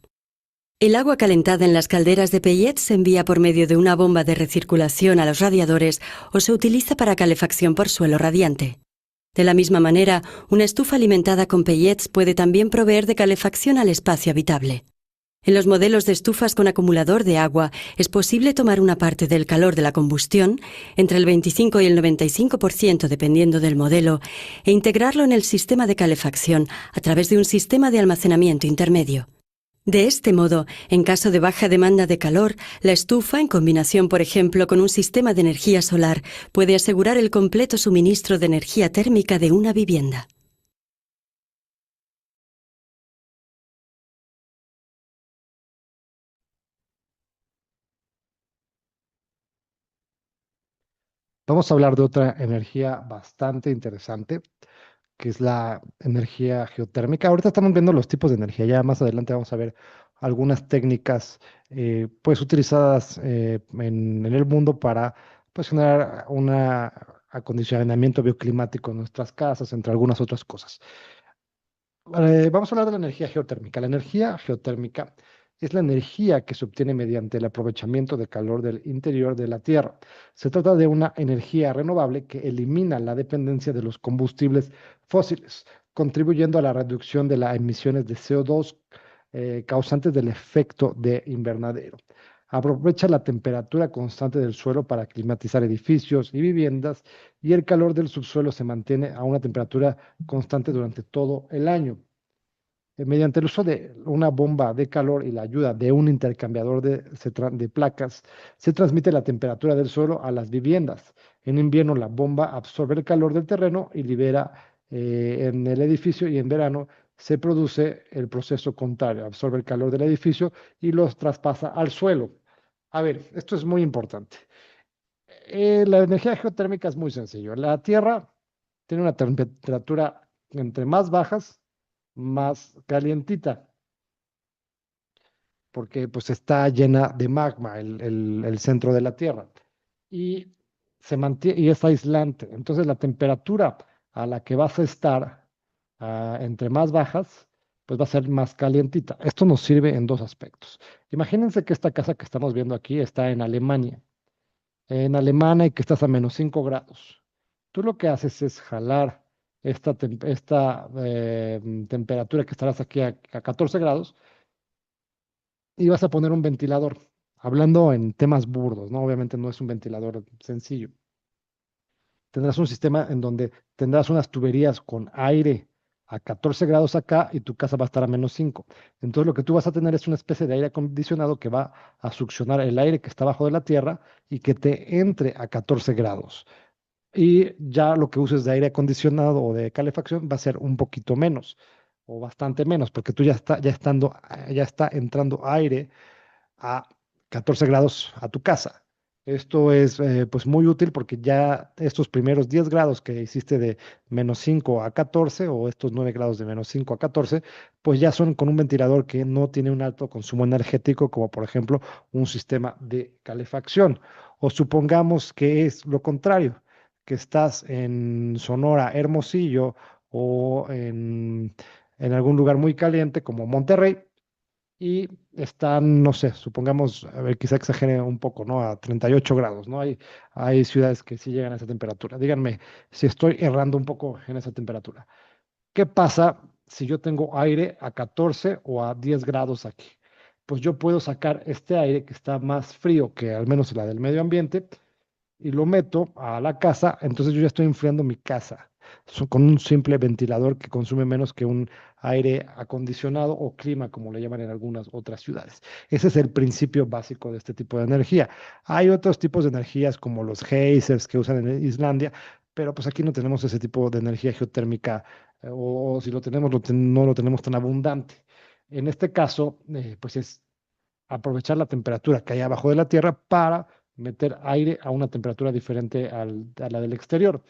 El agua calentada en las calderas de pellets se envía por medio de una bomba de recirculación a los radiadores o se utiliza para calefacción por suelo radiante. De la misma manera, una estufa alimentada con pellets puede también proveer de calefacción al espacio habitable. En los modelos de estufas con acumulador de agua es posible tomar una parte del calor de la combustión, entre el 25 y el 95% dependiendo del modelo, e integrarlo en el sistema de calefacción a través de un sistema de almacenamiento intermedio. De este modo, en caso de baja demanda de calor, la estufa, en combinación, por ejemplo, con un sistema de energía solar, puede asegurar el completo suministro de energía térmica de una vivienda. Vamos a hablar de otra energía bastante interesante, que es la energía geotérmica. Ahorita estamos viendo los tipos de energía, ya más adelante vamos a ver algunas técnicas pues utilizadas en el mundo para pues generar un acondicionamiento bioclimático en nuestras casas, entre algunas otras cosas. Vamos a hablar de la energía geotérmica. La energía geotérmica es la energía que se obtiene mediante el aprovechamiento de calor del interior de la Tierra. Se trata de una energía renovable que elimina la dependencia de los combustibles fósiles, contribuyendo a la reducción de las emisiones de CO2 causantes del efecto de invernadero. Aprovecha la temperatura constante del suelo para climatizar edificios y viviendas, y el calor del subsuelo se mantiene a una temperatura constante durante todo el año. Mediante el uso de una bomba de calor y la ayuda de un intercambiador de placas, se transmite la temperatura del suelo a las viviendas. En invierno, la bomba absorbe el calor del terreno y libera en el edificio, y en verano se produce el proceso contrario, absorbe el calor del edificio y los traspasa al suelo. A ver, esto es muy importante. La energía geotérmica es muy sencillo. La Tierra tiene una temperatura entre más bajas, más calientita, porque pues está llena de magma el centro de la Tierra y se mantiene y es aislante. Entonces la temperatura a la que vas a estar entre más bajas, pues va a ser más calientita. Esto nos sirve en dos aspectos. Imagínense que esta casa que estamos viendo aquí está en Alemania. En Alemania y que estás a -5 grados. Tú lo que haces es jalar esta temperatura que estarás aquí a 14 grados y vas a poner un ventilador. Hablando en temas burdos, ¿no? Obviamente no es un ventilador sencillo. Tendrás un sistema en donde tendrás unas tuberías con aire a 14 grados acá y tu casa va a estar a -5. Entonces lo que tú vas a tener es una especie de aire acondicionado que va a succionar el aire que está abajo de la tierra y que te entre a 14 grados. Y ya lo que uses de aire acondicionado o de calefacción va a ser un poquito menos o bastante menos, porque tú ya está entrando aire a 14 grados a tu casa. Esto es pues muy útil porque ya estos primeros 10 grados que hiciste de -5 a 14, o estos 9 grados de -5 a 14, pues ya son con un ventilador que no tiene un alto consumo energético, como por ejemplo un sistema de calefacción. O supongamos que es lo contrario, que estás en Sonora, Hermosillo, o en algún lugar muy caliente como Monterrey, y están, no sé, supongamos, a ver, quizá exagere un poco, ¿no? A 38 grados, ¿no? Hay ciudades que sí llegan a esa temperatura. Díganme si estoy errando un poco en esa temperatura. ¿Qué pasa si yo tengo aire a 14 o a 10 grados aquí? Pues yo puedo sacar este aire que está más frío que al menos la del medio ambiente y lo meto a la casa, entonces yo ya estoy enfriando mi casa con un simple ventilador que consume menos que un aire acondicionado o clima, como le llaman en algunas otras ciudades. Ese es el principio básico de este tipo de energía. Hay otros tipos de energías como los geysers que usan en Islandia, pero pues aquí no tenemos ese tipo de energía geotérmica, o si lo tenemos, no lo tenemos tan abundante. En este caso, pues es aprovechar la temperatura que hay abajo de la tierra para meter aire a una temperatura diferente a la del exterior.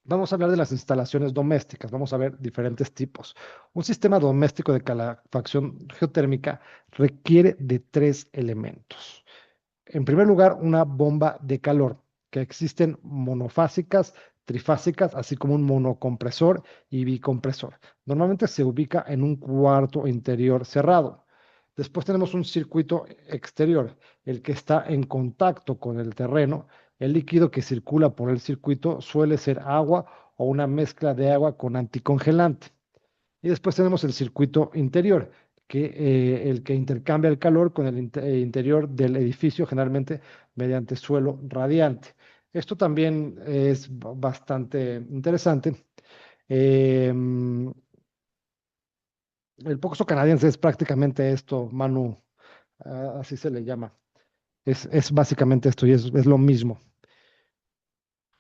Vamos a hablar de las instalaciones domésticas, vamos a ver diferentes tipos. Un sistema doméstico de calefacción geotérmica requiere de tres elementos. En primer lugar, una bomba de calor, que existen monofásicas, trifásicas, así como un monocompresor y bicompresor. Normalmente se ubica en un cuarto interior cerrado. Después tenemos un circuito exterior, el que está en contacto con el terreno. El líquido que circula por el circuito suele ser agua o una mezcla de agua con anticongelante. Y después tenemos el circuito interior, el que intercambia el calor con el interior del edificio, generalmente mediante suelo radiante. Esto también es bastante interesante. Em, el poxo canadiense es prácticamente esto, Manu, así se le llama. Es básicamente esto y es lo mismo.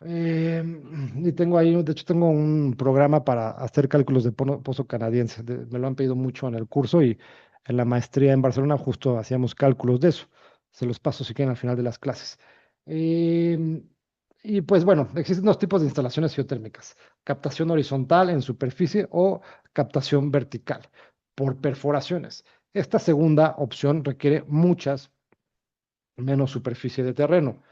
Y tengo ahí, de hecho, tengo un programa para hacer cálculos de pozo canadiense. Me lo han pedido mucho en el curso, y en la maestría en Barcelona justo hacíamos cálculos de eso. Se los paso si quieren al final de las clases. Eh, y pues bueno, existen dos tipos de instalaciones geotérmicas: captación horizontal en superficie o captación vertical por perforaciones. Esta segunda opción requiere muchas menos superficie de terreno.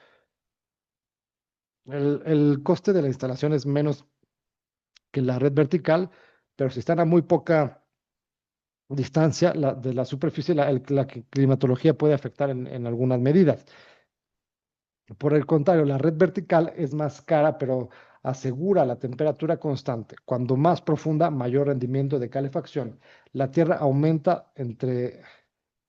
El coste de la instalación es menos que la red vertical, pero si están a muy poca distancia de la superficie, la climatología puede afectar en algunas medidas. Por el contrario, la red vertical es más cara, pero asegura la temperatura constante. Cuando más profunda, mayor rendimiento de calefacción. La Tierra aumenta entre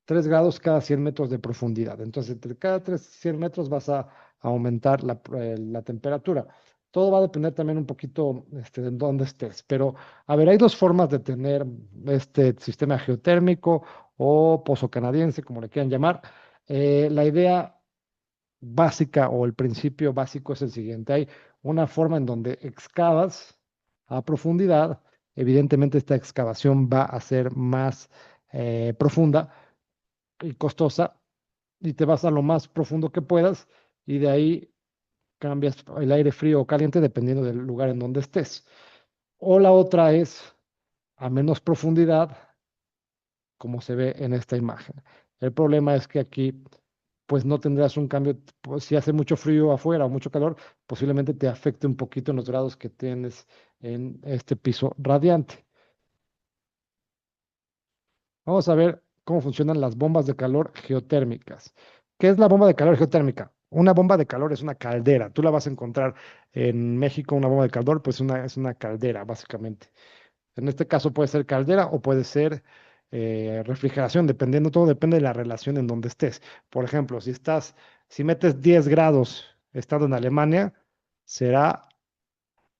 3 grados cada 100 metros de profundidad. Entonces, entre cada 100 metros vas a aumentar la temperatura. Todo va a depender también un poquito de dónde estés. Pero, a ver, hay dos formas de tener este sistema geotérmico o pozo canadiense, como le quieran llamar. La idea básica o el principio básico es el siguiente. Hay una forma en donde excavas a profundidad. Evidentemente, esta excavación va a ser más profunda y costosa, y te vas a lo más profundo que puedas, y de ahí cambias el aire frío o caliente dependiendo del lugar en donde estés. O la otra es a menos profundidad, como se ve en esta imagen. El problema es que aquí pues no tendrás un cambio. Pues, si hace mucho frío afuera o mucho calor, posiblemente te afecte un poquito en los grados que tienes en este piso radiante. Vamos a ver cómo funcionan las bombas de calor geotérmicas. ¿Qué es la bomba de calor geotérmica? Una bomba de calor es una caldera. Tú la vas a encontrar en México, una bomba de calor, pues es una caldera, básicamente. En este caso puede ser caldera o puede ser refrigeración, dependiendo, todo depende de la relación en donde estés. Por ejemplo, si metes 10 grados estando en Alemania, será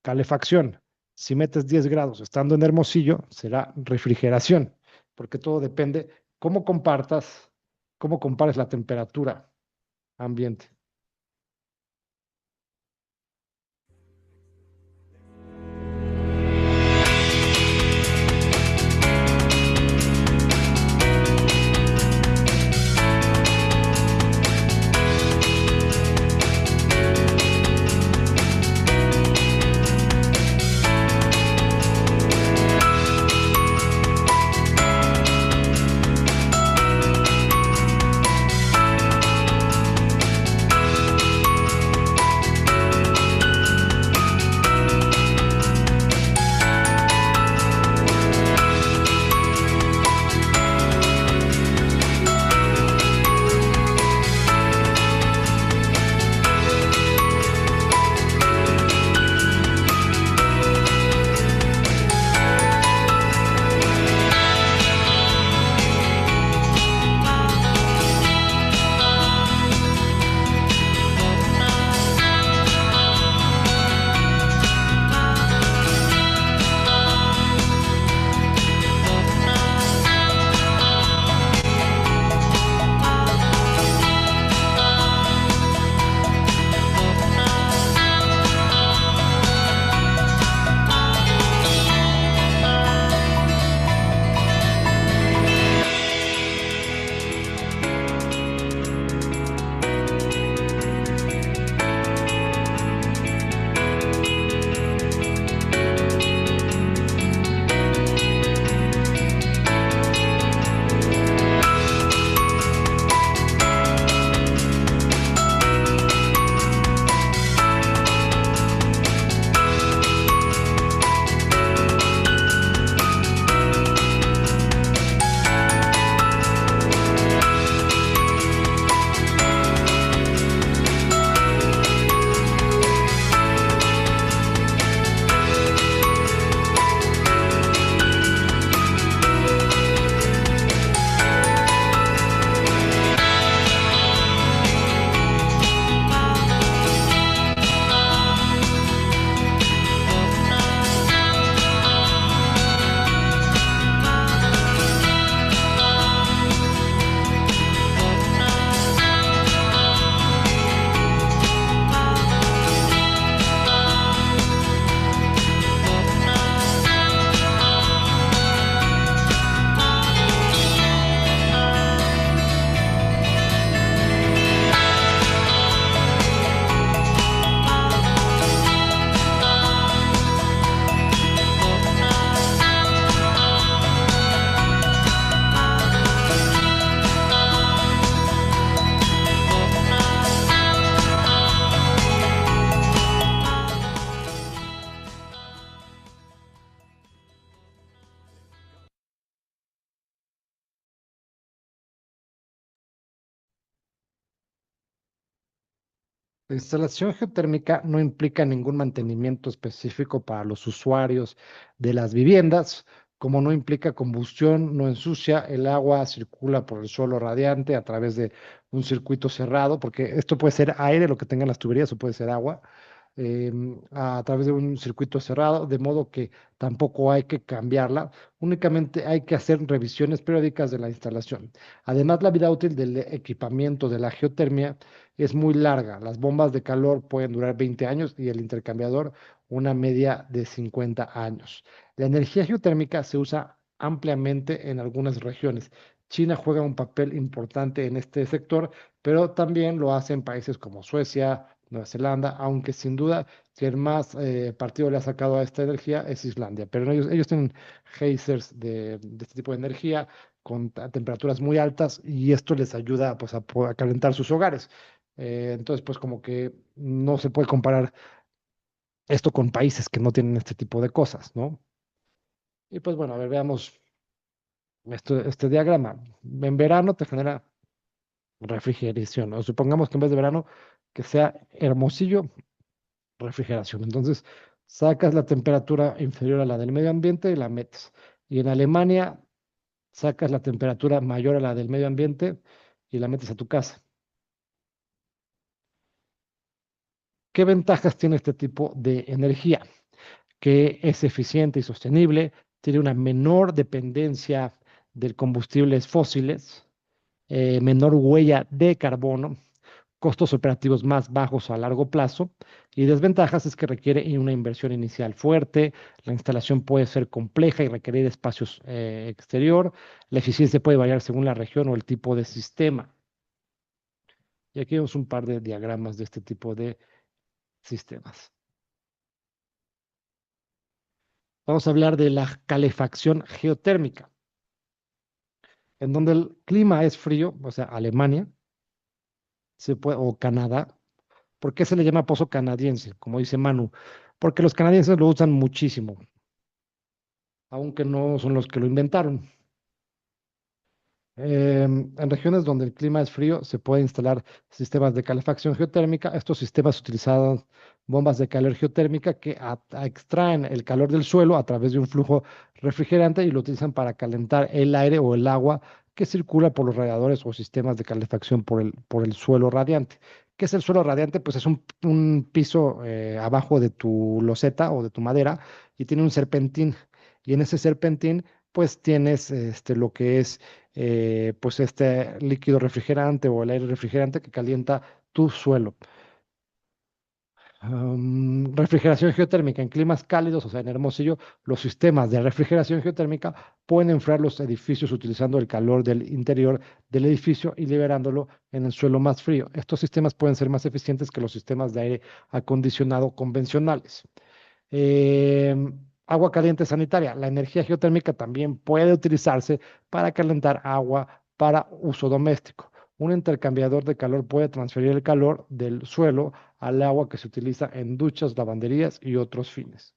calefacción. Si metes 10 grados estando en Hermosillo, será refrigeración, porque todo depende cómo compartas, cómo compares la temperatura ambiente. La instalación geotérmica no implica ningún mantenimiento específico para los usuarios de las viviendas, como no implica combustión, no ensucia, el agua circula por el suelo radiante a través de un circuito cerrado, porque esto puede ser aire, lo que tengan las tuberías, o puede ser agua, a través de un circuito cerrado, de modo que tampoco hay que cambiarla, únicamente hay que hacer revisiones periódicas de la instalación. Además, la vida útil del equipamiento de la geotermia es muy larga. Las bombas de calor pueden durar 20 años y el intercambiador una media de 50 años. La energía geotérmica se usa ampliamente en algunas regiones. China juega un papel importante en este sector, pero también lo hace en países como Suecia, Nueva Zelanda, aunque sin duda quien más partido le ha sacado a esta energía es Islandia. Pero ellos tienen geysers de este tipo de energía con temperaturas muy altas y esto les ayuda pues, a calentar sus hogares. Entonces, pues como que no se puede comparar esto con países que no tienen este tipo de cosas, ¿no? Y pues bueno, a ver, veamos este diagrama. En verano te genera refrigeración, ¿no? Supongamos que en vez de verano, que sea Hermosillo, refrigeración. Entonces, sacas la temperatura inferior a la del medio ambiente y la metes. Y en Alemania, sacas la temperatura mayor a la del medio ambiente y la metes a tu casa. ¿Qué ventajas tiene este tipo de energía? Que es eficiente y sostenible, tiene una menor dependencia de combustibles fósiles, menor huella de carbono, costos operativos más bajos a largo plazo, y desventajas es que requiere una inversión inicial fuerte, la instalación puede ser compleja y requerir espacios exterior, la eficiencia puede variar según la región o el tipo de sistema. Y aquí vemos un par de diagramas de este tipo de sistemas. Vamos a hablar de la calefacción geotérmica, en donde el clima es frío, o sea, Alemania, o Canadá. ¿Por qué se le llama pozo canadiense? Como dice Manu, porque los canadienses lo usan muchísimo, aunque no son los que lo inventaron. En regiones donde el clima es frío se puede instalar sistemas de calefacción geotérmica. Estos sistemas utilizan bombas de calor geotérmica que extraen el calor del suelo a través de un flujo refrigerante y lo utilizan para calentar el aire o el agua que circula por los radiadores o sistemas de calefacción por el suelo radiante. ¿Qué es el suelo radiante? Pues es un piso abajo de tu loseta o de tu madera y tiene un serpentín. Y en ese serpentín pues tienes lo que es pues este líquido refrigerante o el aire refrigerante que calienta tu suelo. Refrigeración geotérmica en climas cálidos, o sea, en Hermosillo, los sistemas de refrigeración geotérmica pueden enfriar los edificios utilizando el calor del interior del edificio y liberándolo en el suelo más frío. Estos sistemas pueden ser más eficientes que los sistemas de aire acondicionado convencionales. Agua caliente sanitaria. La energía geotérmica también puede utilizarse para calentar agua para uso doméstico. Un intercambiador de calor puede transferir el calor del suelo al agua que se utiliza en duchas, lavanderías y otros fines.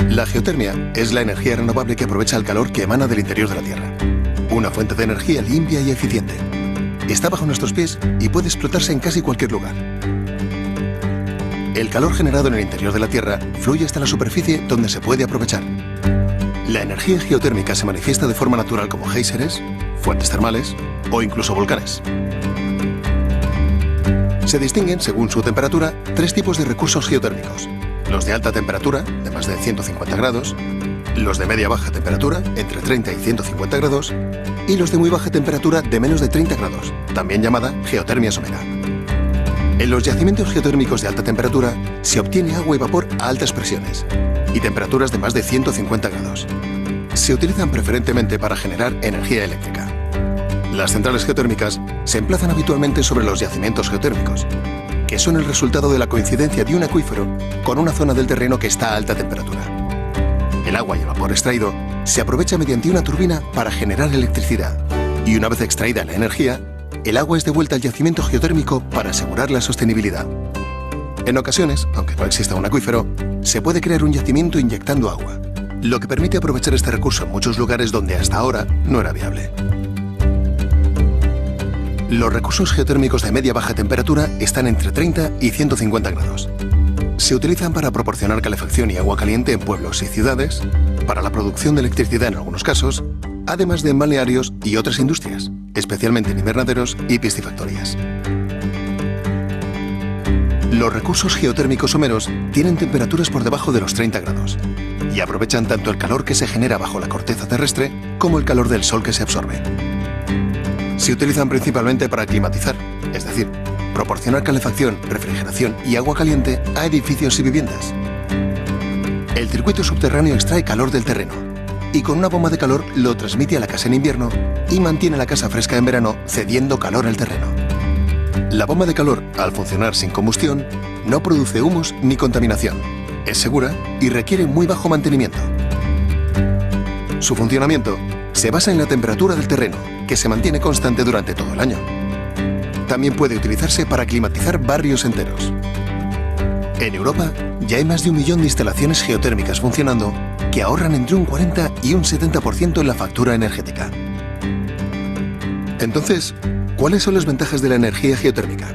La geotermia es la energía renovable que aprovecha el calor que emana del interior de la Tierra. Una fuente de energía limpia y eficiente. Está bajo nuestros pies y puede explotarse en casi cualquier lugar. El calor generado en el interior de la Tierra fluye hasta la superficie donde se puede aprovechar. La energía geotérmica se manifiesta de forma natural como géiseres, fuentes termales o incluso volcanes. Se distinguen, según su temperatura, tres tipos de recursos geotérmicos. Los de alta temperatura, de más de 150 grados, los de media-baja temperatura, entre 30 y 150 grados, y los de muy baja temperatura de menos de 30 grados, también llamada geotermia somera. En los yacimientos geotérmicos de alta temperatura se obtiene agua y vapor a altas presiones y temperaturas de más de 150 grados. Se utilizan preferentemente para generar energía eléctrica. Las centrales geotérmicas se emplazan habitualmente sobre los yacimientos geotérmicos, que son el resultado de la coincidencia de un acuífero con una zona del terreno que está a alta temperatura. El agua y el vapor extraído se aprovecha mediante una turbina para generar electricidad y una vez extraída la energía, el agua es devuelta al yacimiento geotérmico para asegurar la sostenibilidad. En ocasiones, aunque no exista un acuífero, se puede crear un yacimiento inyectando agua, lo que permite aprovechar este recurso en muchos lugares donde hasta ahora no era viable. Los recursos geotérmicos de media-baja temperatura están entre 30 y 150 grados. Se utilizan para proporcionar calefacción y agua caliente en pueblos y ciudades, para la producción de electricidad en algunos casos, además de en balnearios y otras industrias, especialmente en invernaderos y piscifactorías. Los recursos geotérmicos someros tienen temperaturas por debajo de los 30 grados y aprovechan tanto el calor que se genera bajo la corteza terrestre como el calor del sol que se absorbe. Se utilizan principalmente para climatizar, es decir, proporcionar calefacción, refrigeración y agua caliente a edificios y viviendas. El circuito subterráneo extrae calor del terreno y con una bomba de calor lo transmite a la casa en invierno y mantiene la casa fresca en verano, cediendo calor al terreno. La bomba de calor, al funcionar sin combustión, no produce humos ni contaminación. Es segura y requiere muy bajo mantenimiento. Su funcionamiento se basa en la temperatura del terreno, que se mantiene constante durante todo el año. También puede utilizarse para climatizar barrios enteros. En Europa ya hay más de 1 millón de instalaciones geotérmicas funcionando que ahorran entre un 40 y un 70% en la factura energética. Entonces, ¿cuáles son las ventajas de la energía geotérmica?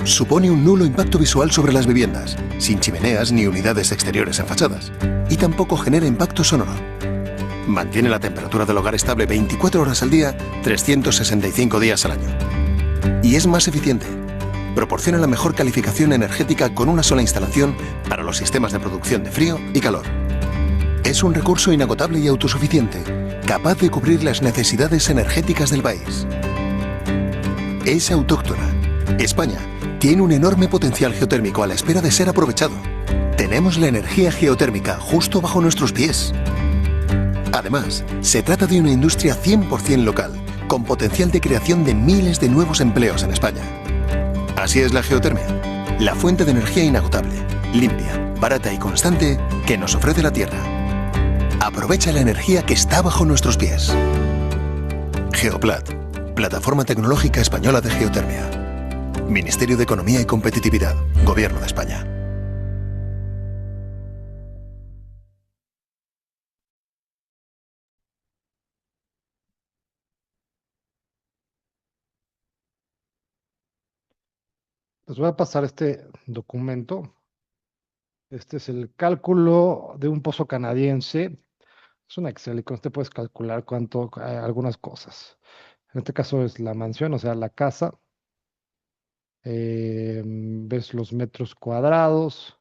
Supone un nulo impacto visual sobre las viviendas, sin chimeneas ni unidades exteriores en fachadas, y tampoco genera impacto sonoro. Mantiene la temperatura del hogar estable 24 horas al día, 365 días al año. Y es más eficiente. Proporciona la mejor calificación energética con una sola instalación para los sistemas de producción de frío y calor. Es un recurso inagotable y autosuficiente, capaz de cubrir las necesidades energéticas del país. Es autóctona. España tiene un enorme potencial geotérmico a la espera de ser aprovechado. Tenemos la energía geotérmica justo bajo nuestros pies. Además, se trata de una industria 100% local, con potencial de creación de miles de nuevos empleos en España. Así es la geotermia, la fuente de energía inagotable, limpia, barata y constante que nos ofrece la Tierra. Aprovecha la energía que está bajo nuestros pies. Geoplat, plataforma tecnológica española de geotermia. Ministerio de Economía y Competitividad, Gobierno de España. Les voy a pasar este documento. Este es el cálculo de un pozo canadiense. Es un Excel y con este puedes calcular algunas cosas. En este caso es la mansión, o sea, la casa. Ves los metros cuadrados.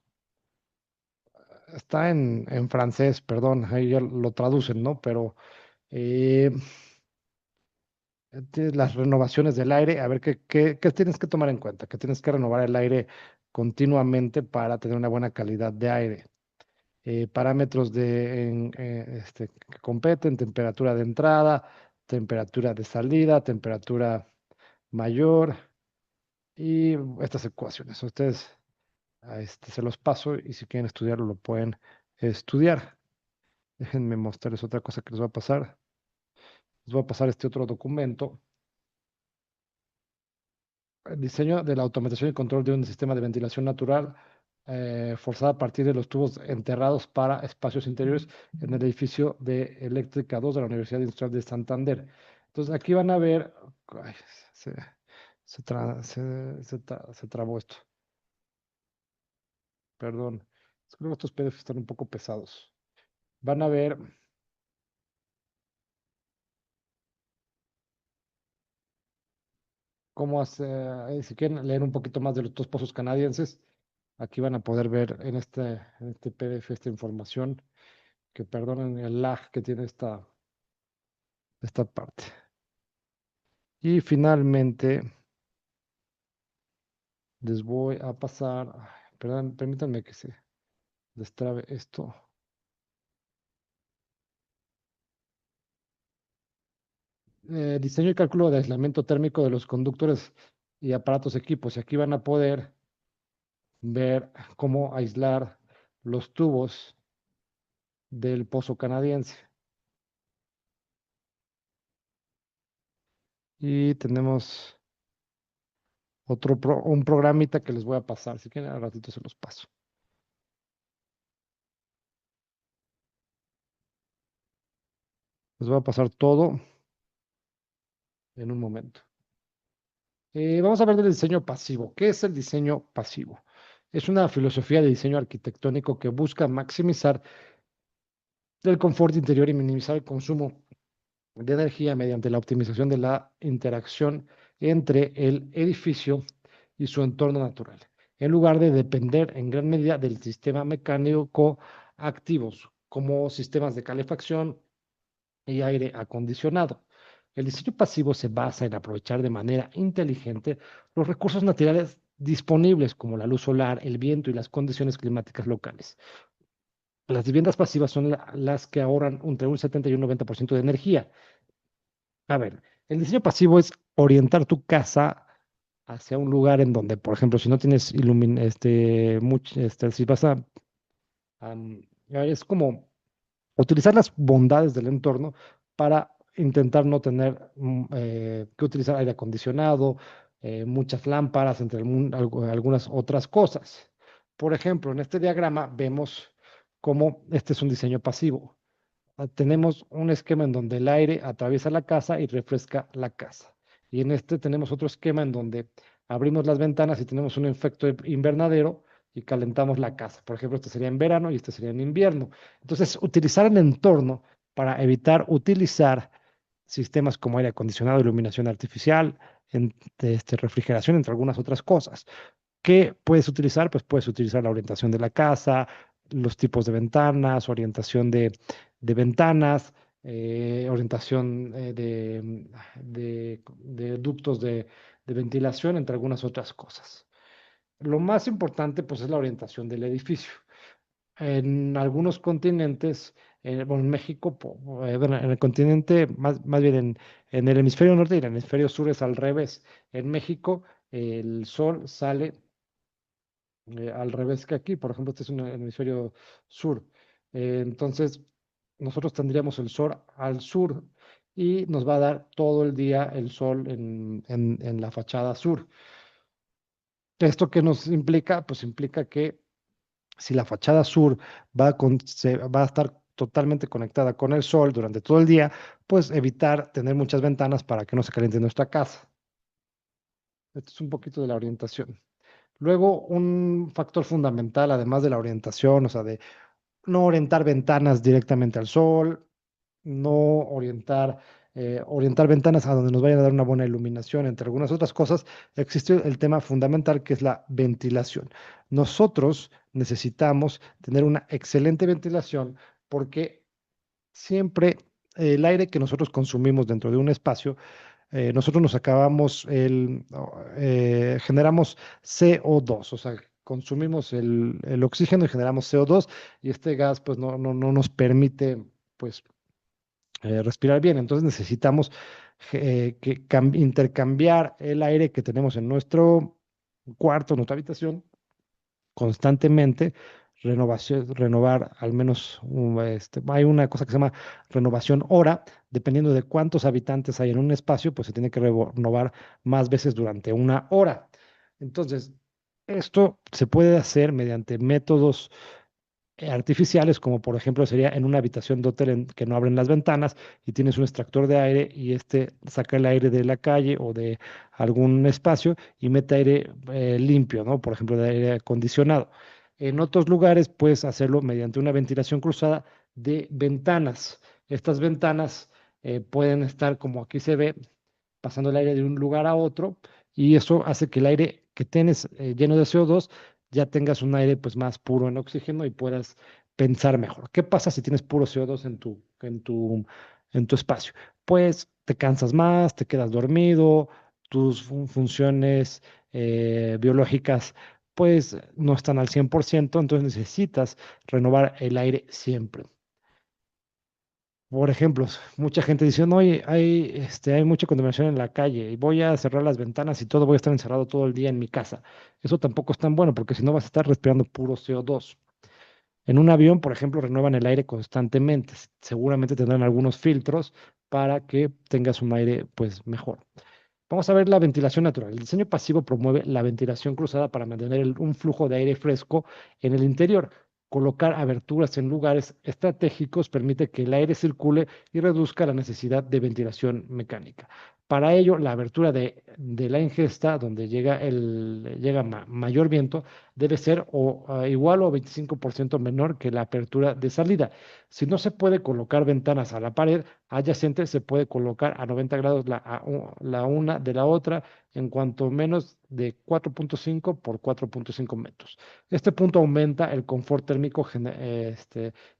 Está en francés, perdón, ahí ya lo traducen, ¿no? Pero eh, las renovaciones del aire, a ver qué tienes que tomar en cuenta, que tienes que renovar el aire continuamente para tener una buena calidad de aire. Parámetros que competen, temperatura de entrada, temperatura de salida, temperatura mayor y estas ecuaciones. Ustedes se los paso y si quieren estudiarlo lo pueden estudiar. Déjenme mostrarles otra cosa que les va a pasar. Les voy a pasar este otro documento. El diseño de la automatización y control de un sistema de ventilación natural forzada a partir de los tubos enterrados para espacios interiores en el edificio de Eléctrica 2 de la Universidad Industrial de Santander. Entonces aquí van a ver, ay, se, se trabó esto, perdón. Creo que estos PDFs están un poco pesados. Van a ver cómo si quieren leer un poquito más de los dos pozos canadienses, aquí van a poder ver en este PDF esta información, que perdonen el lag que tiene esta parte. Y finalmente les voy a pasar, ay, perdón, permítanme que se destrabe esto. Diseño y cálculo de aislamiento térmico de los conductores y aparatos equipos. Y aquí van a poder ver cómo aislar los tubos del pozo canadiense. Y tenemos un programita que les voy a pasar. Si quieren, al ratito se los paso. Les voy a pasar todo en un momento. Vamos a hablar del diseño pasivo. ¿Qué es el diseño pasivo? Es una filosofía de diseño arquitectónico que busca maximizar el confort interior y minimizar el consumo de energía mediante la optimización de la interacción entre el edificio y su entorno natural, en lugar de depender en gran medida del sistema mecánico activos, como sistemas de calefacción y aire acondicionado. El diseño pasivo se basa en aprovechar de manera inteligente los recursos naturales disponibles, como la luz solar, el viento y las condiciones climáticas locales. Las viviendas pasivas son las que ahorran entre un 70 y un 90% de energía. A ver, el diseño pasivo es orientar tu casa hacia un lugar en donde, por ejemplo, si no tienes si vas es como utilizar las bondades del entorno para intentar no tener que utilizar aire acondicionado, muchas lámparas, entre algunas otras cosas. Por ejemplo, en este diagrama vemos cómo este es un diseño pasivo. Tenemos un esquema en donde el aire atraviesa la casa y refresca la casa. Y en este tenemos otro esquema en donde abrimos las ventanas y tenemos un efecto invernadero y calentamos la casa. Por ejemplo, este sería en verano y este sería en invierno. Entonces, utilizar el entorno para evitar utilizar sistemas como aire acondicionado, iluminación artificial, refrigeración, entre algunas otras cosas. ¿Qué puedes utilizar? Pues puedes utilizar la orientación de la casa, los tipos de ventanas, orientación de ventanas, orientación de ductos de ventilación, entre algunas otras cosas. Lo más importante, pues, es la orientación del edificio. En algunos continentes, bueno, en México, bueno, en el continente, más bien en el hemisferio norte y en el hemisferio sur es al revés. En México, el sol sale al revés que aquí. Por ejemplo, este es un hemisferio sur. Entonces, nosotros tendríamos el sol al sur y nos va a dar todo el día el sol en la fachada sur. ¿Esto qué nos implica? Pues implica que si la fachada sur va a estar totalmente conectada con el sol durante todo el día, pues evitar tener muchas ventanas para que no se caliente nuestra casa. Esto es un poquito de la orientación. Luego, un factor fundamental, además de la orientación, o sea, de no orientar ventanas directamente al sol, no orientar ventanas a donde nos vayan a dar una buena iluminación, entre algunas otras cosas, existe el tema fundamental que es la ventilación. Nosotros necesitamos tener una excelente ventilación porque siempre el aire que nosotros consumimos dentro de un espacio, nosotros nos acabamos generamos CO2, o sea, consumimos el oxígeno y generamos CO2 y este gas pues no nos permite pues respirar bien. Entonces necesitamos intercambiar el aire que tenemos en nuestro cuarto, en nuestra habitación, constantemente, renovar al menos, hay una cosa que se llama renovación hora, dependiendo de cuántos habitantes hay en un espacio, pues se tiene que renovar más veces durante una hora. Entonces, esto se puede hacer mediante métodos artificiales, como por ejemplo sería en una habitación de hotel que no abren las ventanas y tienes un extractor de aire y este saca el aire de la calle o de algún espacio y mete aire limpio, ¿no? Por ejemplo, de aire acondicionado. En otros lugares puedes hacerlo mediante una ventilación cruzada de ventanas. Estas ventanas pueden estar, como aquí se ve, pasando el aire de un lugar a otro y eso hace que el aire que tienes lleno de CO2 ya tengas un aire pues más puro en oxígeno y puedas pensar mejor. ¿Qué pasa si tienes puro CO2 en tu espacio? Pues te cansas más, te quedas dormido, tus funciones biológicas pues no están al 100%, entonces necesitas renovar el aire siempre. Por ejemplo, mucha gente dice, no, hay mucha contaminación en la calle y voy a cerrar las ventanas y todo, voy a estar encerrado todo el día en mi casa. Eso tampoco es tan bueno porque si no vas a estar respirando puro CO2. En un avión, por ejemplo, renuevan el aire constantemente. Seguramente tendrán algunos filtros para que tengas un aire pues mejor. Vamos a ver la ventilación natural. El diseño pasivo promueve la ventilación cruzada para mantener un flujo de aire fresco en el interior. Colocar aberturas en lugares estratégicos permite que el aire circule y reduzca la necesidad de ventilación mecánica. Para ello, la abertura de la ingesta, donde llega mayor viento, debe ser igual o 25% menor que la apertura de salida. Si no se puede colocar ventanas a la pared adyacente, se puede colocar a 90 grados la una de la otra en cuanto menos de 4.5 por 4.5 metros. Este punto aumenta el confort térmico,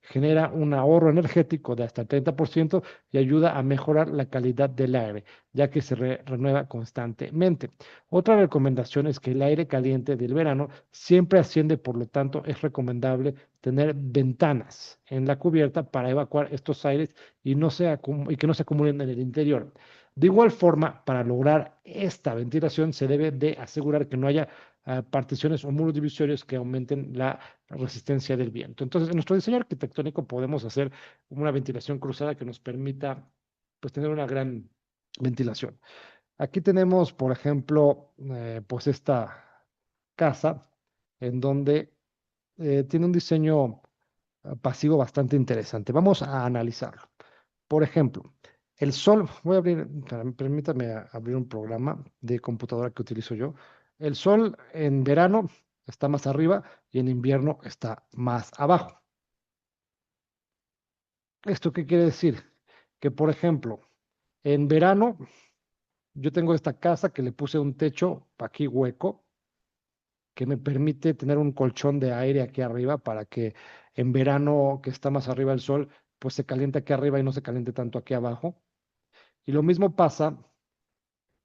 genera un ahorro energético de hasta el 30% y ayuda a mejorar la calidad del aire, ya que se renueva constantemente. Otra recomendación es que el aire caliente del verano siempre asciende, por lo tanto es recomendable tener ventanas en la cubierta para evacuar estos aires y que no se acumulen en el interior. De igual forma, para lograr esta ventilación se debe de asegurar que no haya particiones o muros divisorios que aumenten la resistencia del viento. Entonces, en nuestro diseño arquitectónico podemos hacer una ventilación cruzada que nos permita pues, tener una gran ventilación. Aquí tenemos, por ejemplo, pues esta casa en donde tiene un diseño pasivo bastante interesante. Vamos a analizarlo. Por ejemplo, el sol, voy a abrir, permítame abrir un programa de computadora que utilizo yo. El sol en verano está más arriba y en invierno está más abajo. ¿Esto qué quiere decir? Que, por ejemplo, en verano yo tengo esta casa que le puse un techo aquí hueco que me permite tener un colchón de aire aquí arriba para que en verano que está más arriba el sol, pues se caliente aquí arriba y no se caliente tanto aquí abajo. Y lo mismo pasa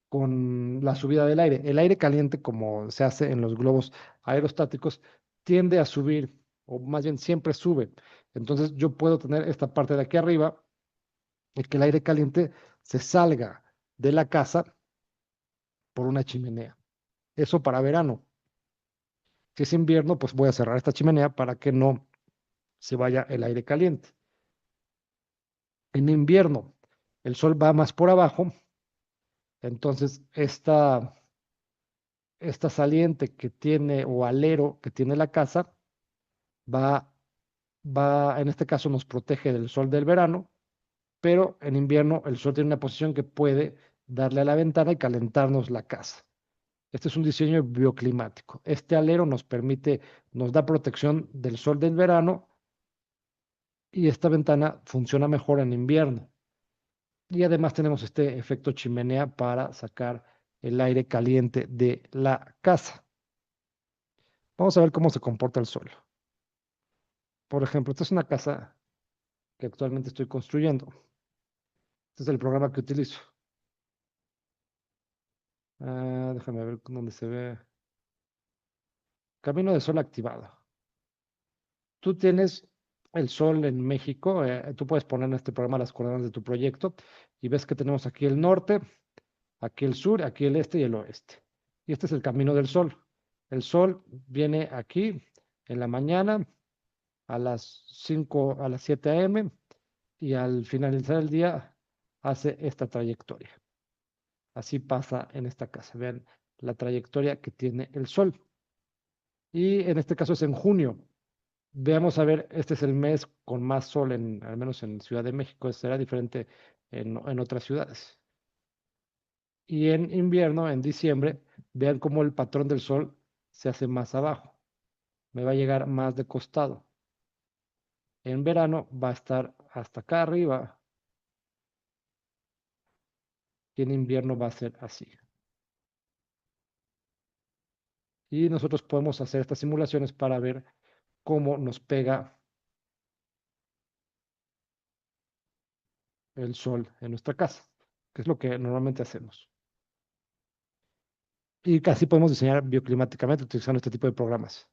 con la subida del aire. El aire caliente, como se hace en los globos aerostáticos, tiende a subir, o más bien siempre sube. Entonces yo puedo tener esta parte de aquí arriba y que el aire caliente se salga de la casa por una chimenea. Eso para verano. Si es invierno, pues voy a cerrar esta chimenea para que no se vaya el aire caliente. En invierno, el sol va más por abajo, entonces esta saliente que tiene o alero que tiene la casa va, en este caso nos protege del sol del verano, pero en invierno el sol tiene una posición que puede darle a la ventana y calentarnos la casa. Este es un diseño bioclimático. Este alero nos da protección del sol del verano y esta ventana funciona mejor en invierno. Y además tenemos este efecto chimenea para sacar el aire caliente de la casa. Vamos a ver cómo se comporta el sol. Por ejemplo, esta es una casa que actualmente estoy construyendo. Este es el programa que utilizo. Déjame ver dónde se ve. Camino de sol activado. Tú tienes el sol en México. Tú puedes poner en este programa las coordenadas de tu proyecto y ves que tenemos aquí el norte, aquí el sur, aquí el este y el oeste. Y este es el camino del sol. El sol viene aquí en la mañana a las 5, a las 7 a.m. y al finalizar el día hace esta trayectoria. Así pasa en esta casa. Vean la trayectoria que tiene el sol. Y en este caso es en junio. Veamos a ver, este es el mes con más sol, al menos en Ciudad de México. Será diferente en otras ciudades. Y en invierno, en diciembre, vean cómo el patrón del sol se hace más abajo. Me va a llegar más de costado. En verano va a estar hasta acá arriba. Y en invierno va a ser así. Y nosotros podemos hacer estas simulaciones para ver cómo nos pega el sol en nuestra casa, que es lo que normalmente hacemos. Y casi podemos diseñar bioclimáticamente utilizando este tipo de programas.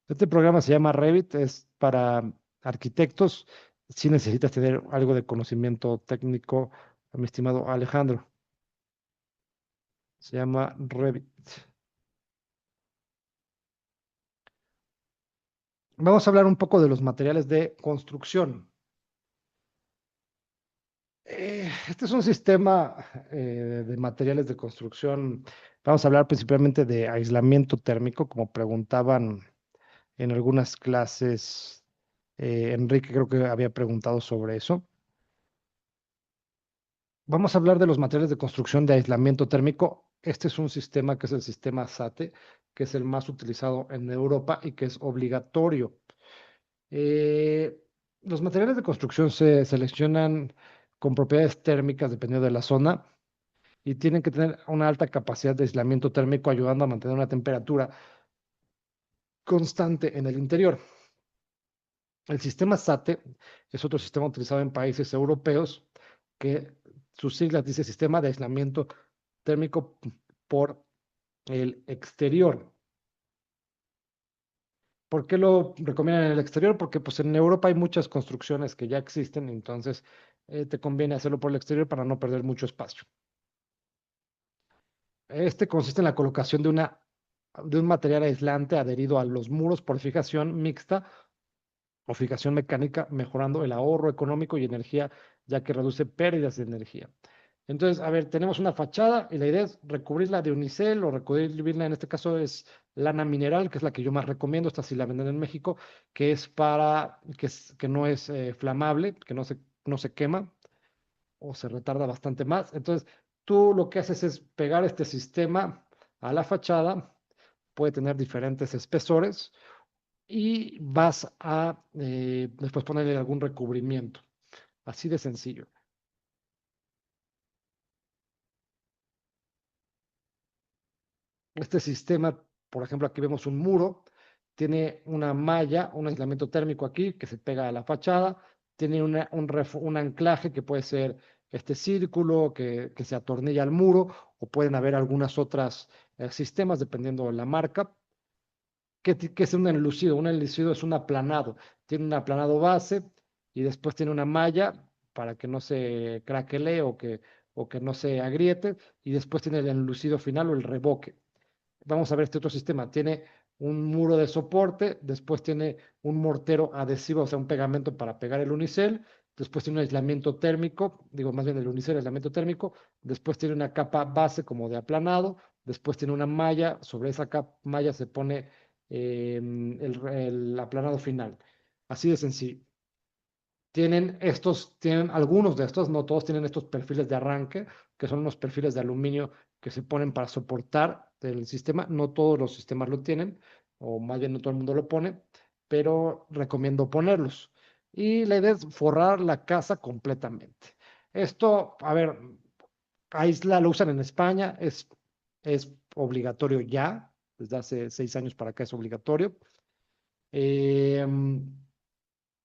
Este programa se llama Revit, es para arquitectos. Si necesitas tener algo de conocimiento técnico, mi estimado Alejandro. Se llama Revit. Vamos a hablar un poco de los materiales de construcción. Este es un sistema de materiales de construcción. Vamos a hablar principalmente de aislamiento térmico, como preguntaban en algunas clases. Enrique creo que había preguntado sobre eso. Vamos a hablar de los materiales de construcción de aislamiento térmico. Este es un sistema que es el sistema SATE, que es el más utilizado en Europa y que es obligatorio. Eh, los materiales de construcción se seleccionan con propiedades térmicas dependiendo de la zona y tienen que tener una alta capacidad de aislamiento térmico, ayudando a mantener una temperatura constante en el interior. El sistema SATE es otro sistema utilizado en países europeos que sus siglas dice Sistema de Aislamiento Térmico por el Exterior. ¿Por qué lo recomiendan en el exterior? Porque pues en Europa hay muchas construcciones que ya existen, entonces te conviene hacerlo por el exterior para no perder mucho espacio. Este consiste en la colocación de un material aislante adherido a los muros por fijación mixta o fijación mecánica, mejorando el ahorro económico y energía, ya que reduce pérdidas de energía. Entonces, a ver, tenemos una fachada y la idea es recubrirla de unicel o recubrirla, en este caso es lana mineral, que es la que yo más recomiendo, esta sí la venden en México, que es que no es flamable, que no se quema o se retarda bastante más. Entonces, tú lo que haces es pegar este sistema a la fachada, puede tener diferentes espesores y vas a después ponerle algún recubrimiento, así de sencillo. Este sistema, por ejemplo, aquí vemos un muro, tiene una malla, un aislamiento térmico aquí que se pega a la fachada, tiene un anclaje que puede ser este círculo que se atornilla al muro, o pueden haber algunas otras sistemas dependiendo de la marca. ¿Qué es un enlucido? Un enlucido es un aplanado, tiene un aplanado base y después tiene una malla para que no se craquelee o que no se agriete, y después tiene el enlucido final o el revoque. Vamos a ver este otro sistema. Tiene un muro de soporte, después tiene un mortero adhesivo, o sea, un pegamento para pegar el unicel, después tiene un aislamiento térmico, digo más bien el unicel, aislamiento térmico, después tiene una capa base como de aplanado, después tiene una malla, sobre esa malla se pone el aplanado final. Así de sencillo. Tienen algunos de estos, no todos tienen estos perfiles de arranque, que son unos perfiles de aluminio que se ponen para soportar el sistema. No todos los sistemas lo tienen, o más bien no todo el mundo lo pone, pero recomiendo ponerlos. Y la idea es forrar la casa completamente. Esto, a ver, Aisla lo usan en España, es obligatorio ya, desde hace 6 años para acá es obligatorio.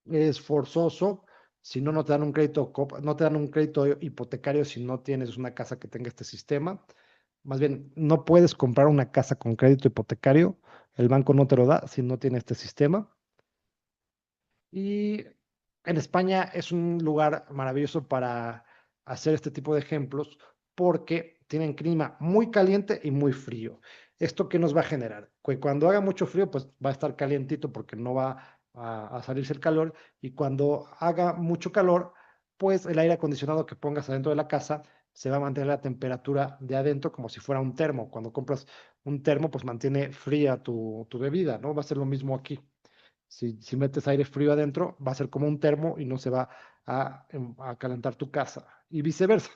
Es forzoso, si no, no te dan un crédito, no te dan un crédito hipotecario si no tienes una casa que tenga este sistema. Más bien, no puedes comprar una casa con crédito hipotecario, el banco no te lo da si no tiene este sistema. Y en España es un lugar maravilloso para hacer este tipo de ejemplos porque tienen clima muy caliente y muy frío. ¿Esto qué nos va a generar? Que cuando haga mucho frío, pues va a estar calientito porque no va a salirse el calor, y cuando haga mucho calor, pues el aire acondicionado que pongas adentro de la casa se va a mantener la temperatura de adentro como si fuera un termo. Cuando compras un termo, pues mantiene fría tu bebida, ¿no? Va a ser lo mismo aquí. Si metes aire frío adentro, va a ser como un termo y no se va a calentar tu casa, y viceversa.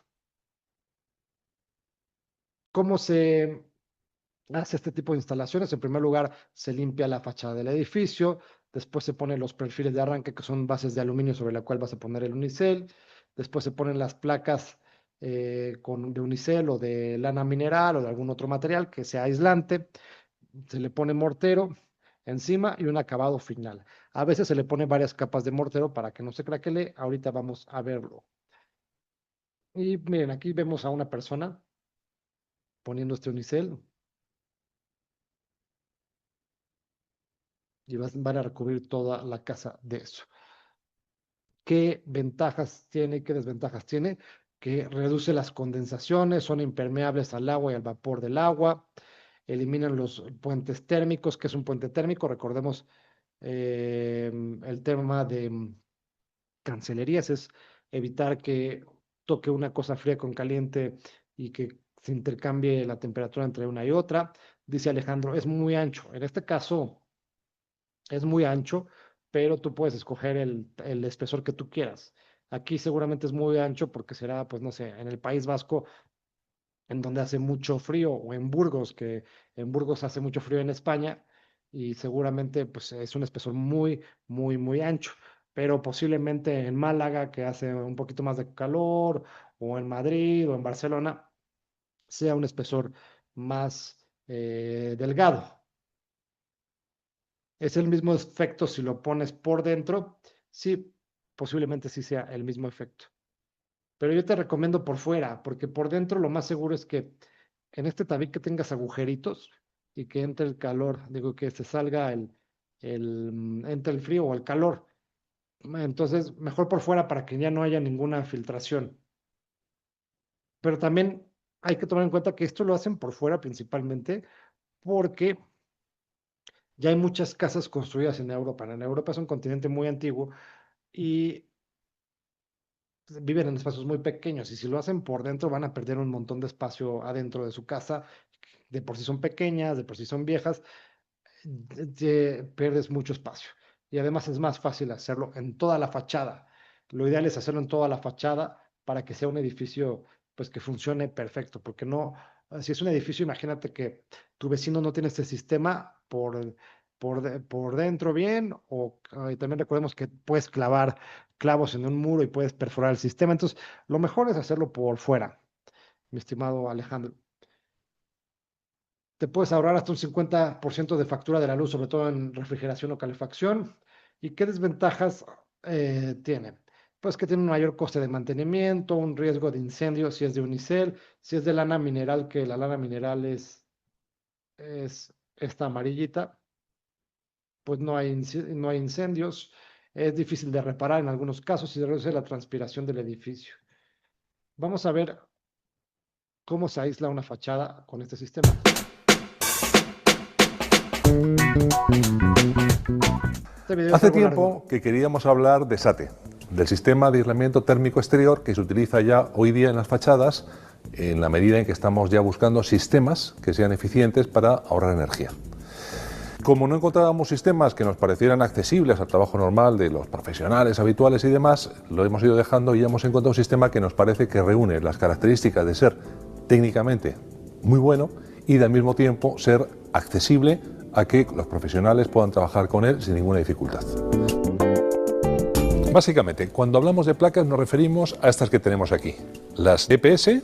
¿Cómo se hace este tipo de instalaciones? En primer lugar, se limpia la fachada del edificio, después se ponen los perfiles de arranque, que son bases de aluminio sobre la cual vas a poner el unicel, después se ponen las placas de unicel o de lana mineral o de algún otro material que sea aislante, se le pone mortero encima y un acabado final. A veces se le pone varias capas de mortero para que no se craquele. Ahorita vamos a verlo. Y miren, aquí vemos a una persona poniendo este unicel y van a recubrir toda la casa de eso. ¿Qué ventajas tiene? ¿Qué desventajas tiene? Que reduce las condensaciones, son impermeables al agua y al vapor del agua, eliminan los puentes térmicos. ¿Qué es un puente térmico? Recordemos el tema de cancelerías, es evitar que toque una cosa fría con caliente y que se intercambie la temperatura entre una y otra. Dice Alejandro, es muy ancho. En este caso es muy ancho, pero tú puedes escoger el espesor que tú quieras. Aquí seguramente es muy ancho porque será, pues no sé, en el País Vasco, en donde hace mucho frío, o en Burgos, que en Burgos hace mucho frío en España, y seguramente pues es un espesor muy, muy, muy ancho. Pero posiblemente en Málaga, que hace un poquito más de calor, o en Madrid, o en Barcelona, sea un espesor más delgado. ¿Es el mismo efecto si lo pones por dentro? Sí, posiblemente sí sea el mismo efecto. Pero yo te recomiendo por fuera, porque por dentro lo más seguro es que en este tabique tengas agujeritos y que entre el calor, digo que se salga entre el frío o el calor. Entonces, mejor por fuera para que ya no haya ninguna filtración. Pero también hay que tomar en cuenta que esto lo hacen por fuera principalmente porque ya hay muchas casas construidas en Europa. En Europa es un continente muy antiguo y viven en espacios muy pequeños, y si lo hacen por dentro van a perder un montón de espacio adentro de su casa. De por sí son pequeñas, de por sí son viejas, pierdes mucho espacio. Y además es más fácil hacerlo en toda la fachada. Lo ideal es hacerlo en toda la fachada para que sea un edificio pues que funcione perfecto, porque no, si es un edificio, imagínate que tu vecino no tiene este sistema por dentro bien, o también recordemos que puedes clavar clavos en un muro y puedes perforar el sistema. Entonces, lo mejor es hacerlo por fuera, mi estimado Alejandro. Te puedes ahorrar hasta un 50% de factura de la luz, sobre todo en refrigeración o calefacción. ¿Y qué desventajas tiene? Pues que tiene un mayor coste de mantenimiento, un riesgo de incendio si es de unicel, si es de lana mineral, que la lana mineral es esta amarillita, pues no hay incendios. Es difícil de reparar en algunos casos y reduce la transpiración del edificio. Vamos a ver cómo se aísla una fachada con este sistema. Hace tiempo que queríamos hablar de SATE, del sistema de aislamiento térmico exterior que se utiliza ya hoy día en las fachadas, en la medida en que estamos ya buscando sistemas que sean eficientes para ahorrar energía. Como no encontrábamos sistemas que nos parecieran accesibles al trabajo normal de los profesionales habituales y demás, lo hemos ido dejando y ya hemos encontrado un sistema que nos parece que reúne las características de ser técnicamente muy bueno y al mismo tiempo ser accesible a que los profesionales puedan trabajar con él sin ninguna dificultad. Básicamente, cuando hablamos de placas nos referimos a estas que tenemos aquí, las DPS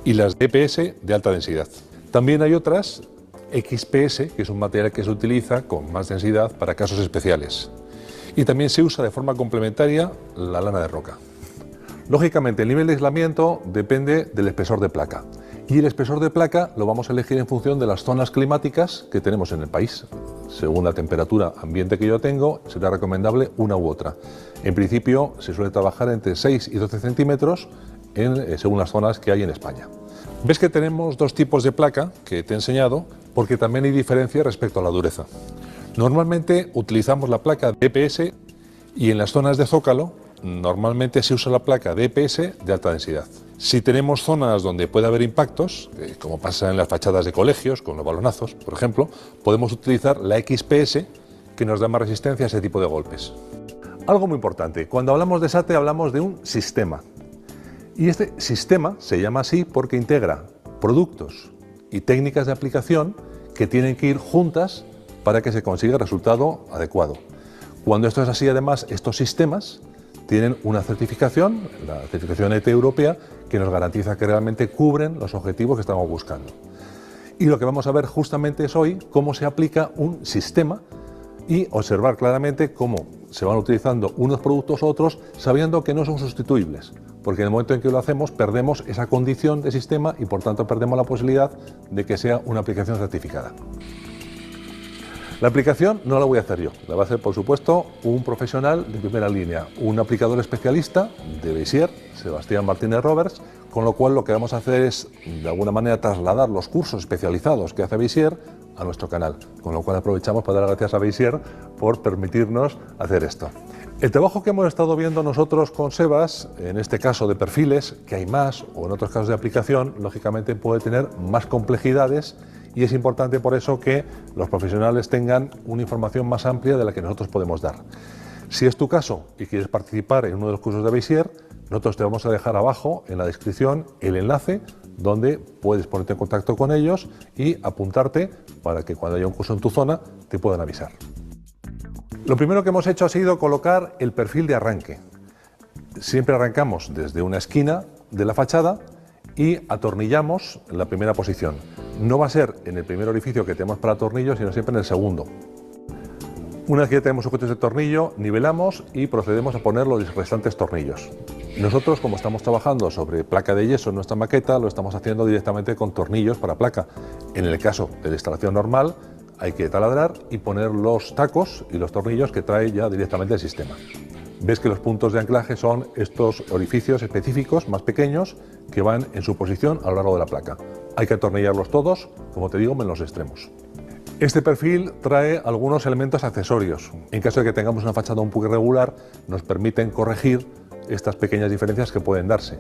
y las DPS de alta densidad. También hay otras, XPS, que es un material que se utiliza con más densidad para casos especiales. Y también se usa de forma complementaria la lana de roca. Lógicamente, el nivel de aislamiento depende del espesor de placa. Y el espesor de placa lo vamos a elegir en función de las zonas climáticas que tenemos en el país. Según la temperatura ambiente que yo tengo, será recomendable una u otra. En principio, se suele trabajar entre 6 y 12 centímetros según las zonas que hay en España. Ves que tenemos dos tipos de placa que te he enseñado, porque también hay diferencia respecto a la dureza. Normalmente utilizamos la placa DPS y en las zonas de zócalo normalmente se usa la placa DPS de alta densidad. Si tenemos zonas donde puede haber impactos, como pasa en las fachadas de colegios, con los balonazos, por ejemplo, podemos utilizar la XPS, que nos da más resistencia a ese tipo de golpes. Algo muy importante, cuando hablamos de SATE hablamos de un sistema. Y este sistema se llama así porque integra productos y técnicas de aplicación que tienen que ir juntas para que se consiga el resultado adecuado. Cuando esto es así, además, estos sistemas tienen una certificación, la certificación ET europea, que nos garantiza que realmente cubren los objetivos que estamos buscando. Y lo que vamos a ver justamente es hoy cómo se aplica un sistema y observar claramente cómo se van utilizando unos productos u otros, sabiendo que no son sustituibles, porque en el momento en que lo hacemos perdemos esa condición de sistema y por tanto perdemos la posibilidad de que sea una aplicación certificada. La aplicación no la voy a hacer yo, la va a hacer por supuesto un profesional de primera línea, un aplicador especialista de Bézier, Sebastián Martínez Roberts, con lo cual lo que vamos a hacer es de alguna manera trasladar los cursos especializados que hace Bézier a nuestro canal, con lo cual aprovechamos para dar gracias a Bézier por permitirnos hacer esto. El trabajo que hemos estado viendo nosotros con Sebas, en este caso de perfiles, que hay más, o en otros casos de aplicación, lógicamente puede tener más complejidades y es importante por eso que los profesionales tengan una información más amplia de la que nosotros podemos dar. Si es tu caso y quieres participar en uno de los cursos de Bézier, nosotros te vamos a dejar abajo en la descripción el enlace donde puedes ponerte en contacto con ellos y apuntarte para que cuando haya un curso en tu zona te puedan avisar. Lo primero que hemos hecho ha sido colocar el perfil de arranque. Siempre arrancamos desde una esquina de la fachada y atornillamos en la primera posición. No va a ser en el primer orificio que tenemos para tornillos, sino siempre en el segundo. Una vez que ya tenemos sujetos de tornillo, nivelamos y procedemos a poner los restantes tornillos. Nosotros, como estamos trabajando sobre placa de yeso en nuestra maqueta, lo estamos haciendo directamente con tornillos para placa. En el caso de la instalación normal, hay que taladrar y poner los tacos y los tornillos que trae ya directamente el sistema. Ves que los puntos de anclaje son estos orificios específicos más pequeños que van en su posición a lo largo de la placa. Hay que atornillarlos todos, como te digo, en los extremos. Este perfil trae algunos elementos accesorios. En caso de que tengamos una fachada un poco irregular, nos permiten corregir estas pequeñas diferencias que pueden darse.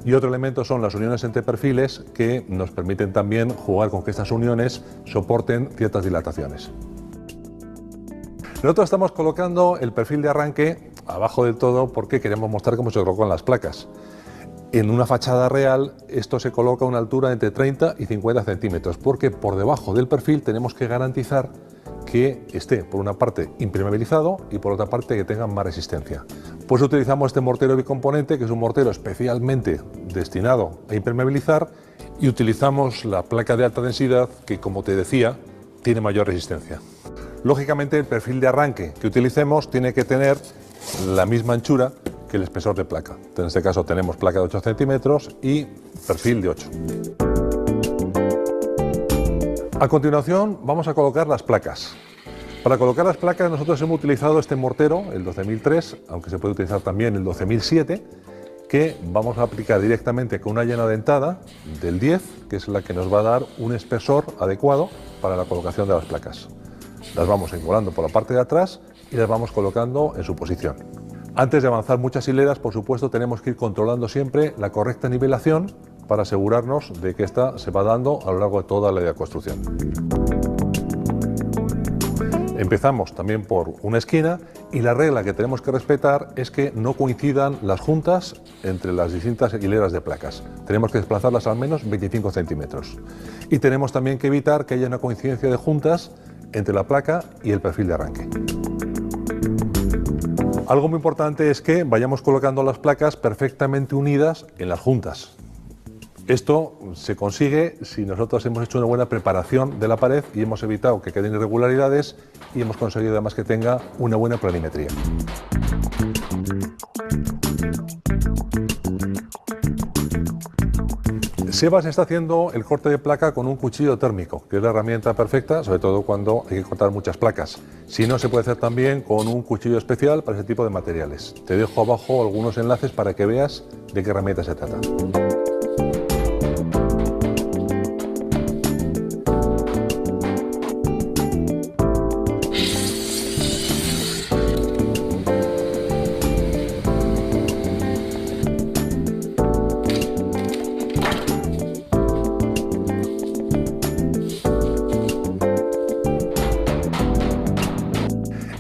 Y otro elemento son las uniones entre perfiles que nos permiten también jugar con que estas uniones soporten ciertas dilataciones. Nosotros estamos colocando el perfil de arranque abajo del todo porque queremos mostrar cómo se colocan las placas. En una fachada real esto se coloca a una altura entre 30 y 50 centímetros porque por debajo del perfil tenemos que garantizar que esté por una parte impermeabilizado y por otra parte que tenga más resistencia. Pues utilizamos este mortero bicomponente, que es un mortero especialmente destinado a impermeabilizar, y utilizamos la placa de alta densidad que, como te decía, tiene mayor resistencia. Lógicamente el perfil de arranque que utilicemos tiene que tener la misma anchura que el espesor de placa. En este caso tenemos placa de 8 centímetros y perfil de 8. A continuación vamos a colocar las placas. Para colocar las placas nosotros hemos utilizado este mortero, el 12003, aunque se puede utilizar también el 12007, que vamos a aplicar directamente con una llana dentada del 10, que es la que nos va a dar un espesor adecuado para la colocación de las placas. Las vamos encolando por la parte de atrás y las vamos colocando en su posición. Antes de avanzar muchas hileras, por supuesto, tenemos que ir controlando siempre la correcta nivelación para asegurarnos de que esta se va dando a lo largo de toda la construcción. Empezamos también por una esquina y la regla que tenemos que respetar es que no coincidan las juntas entre las distintas hileras de placas. Tenemos que desplazarlas al menos 25 centímetros. Y tenemos también que evitar que haya una coincidencia de juntas entre la placa y el perfil de arranque. Algo muy importante es que vayamos colocando las placas perfectamente unidas en las juntas. Esto se consigue si nosotros hemos hecho una buena preparación de la pared y hemos evitado que queden irregularidades y hemos conseguido además que tenga una buena planimetría. Sebas está haciendo el corte de placa con un cuchillo térmico, que es la herramienta perfecta, sobre todo cuando hay que cortar muchas placas. Si no, se puede hacer también con un cuchillo especial para ese tipo de materiales. Te dejo abajo algunos enlaces para que veas de qué herramienta se trata.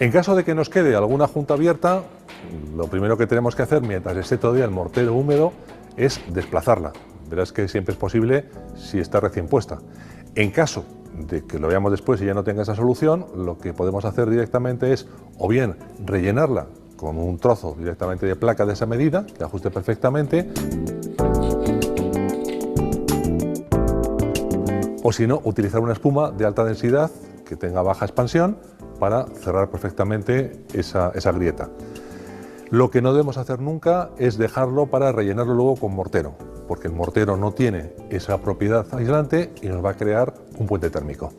En caso de que nos quede alguna junta abierta, lo primero que tenemos que hacer mientras esté todavía el mortero húmedo es desplazarla. Verás que siempre es posible si está recién puesta. En caso de que lo veamos después y ya no tenga esa solución, lo que podemos hacer directamente es o bien rellenarla con un trozo directamente de placa de esa medida, que ajuste perfectamente, o si no, utilizar una espuma de alta densidad que tenga baja expansión para cerrar perfectamente esa grieta. Lo que no debemos hacer nunca es dejarlo para rellenarlo luego con mortero, porque el mortero no tiene esa propiedad aislante y nos va a crear un puente térmico.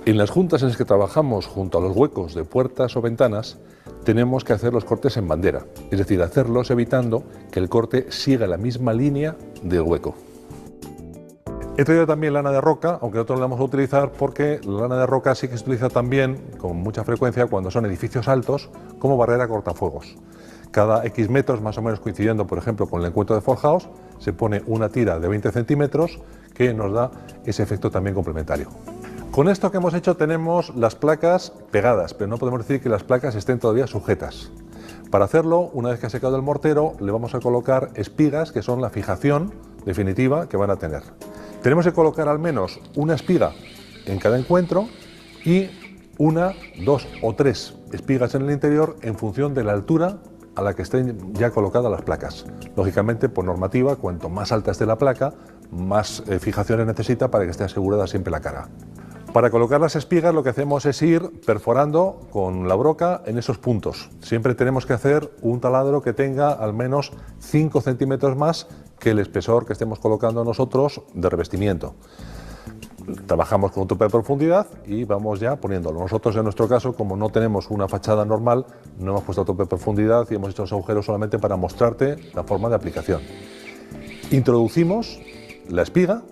En las juntas en las que trabajamos junto a los huecos de puertas o ventanas, tenemos que hacer los cortes en bandera, es decir, hacerlos evitando que el corte siga la misma línea del hueco. He traído también lana de roca, aunque nosotros la vamos a utilizar porque la lana de roca sí que se utiliza también con mucha frecuencia cuando son edificios altos como barrera cortafuegos. Cada X metros, más o menos coincidiendo, por ejemplo, con el encuentro de forjados, se pone una tira de 20 centímetros que nos da ese efecto también complementario. Con esto que hemos hecho tenemos las placas pegadas, pero no podemos decir que las placas estén todavía sujetas. Para hacerlo, una vez que ha secado el mortero, le vamos a colocar espigas, que son la fijación definitiva que van a tener. Tenemos que colocar al menos una espiga en cada encuentro y una, dos o tres espigas en el interior en función de la altura a la que estén ya colocadas las placas. Lógicamente, por normativa, cuanto más alta esté la placa, más fijaciones necesita para que esté asegurada siempre la carga. Para colocar las espigas lo que hacemos es ir perforando con la broca en esos puntos. Siempre tenemos que hacer un taladro que tenga al menos 5 centímetros más que el espesor que estemos colocando nosotros de revestimiento. Trabajamos con un tope de profundidad y vamos ya poniéndolo. Nosotros en nuestro caso, como no tenemos una fachada normal, no hemos puesto tope de profundidad y hemos hecho los agujeros solamente para mostrarte la forma de aplicación. Introducimos la espiga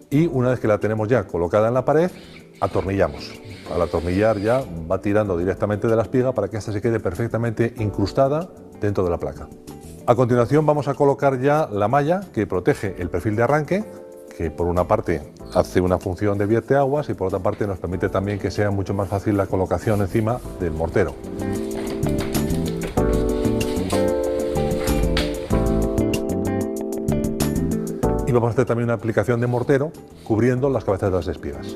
y una vez que la tenemos ya colocada en la pared, atornillamos. Al atornillar ya va tirando directamente de la espiga para que ésta se quede perfectamente incrustada dentro de la placa. A continuación vamos a colocar ya la malla que protege el perfil de arranque, que por una parte hace una función de vierteaguas y por otra parte nos permite también que sea mucho más fácil la colocación encima del mortero. Y vamos a hacer también una aplicación de mortero cubriendo las cabezas de las espigas.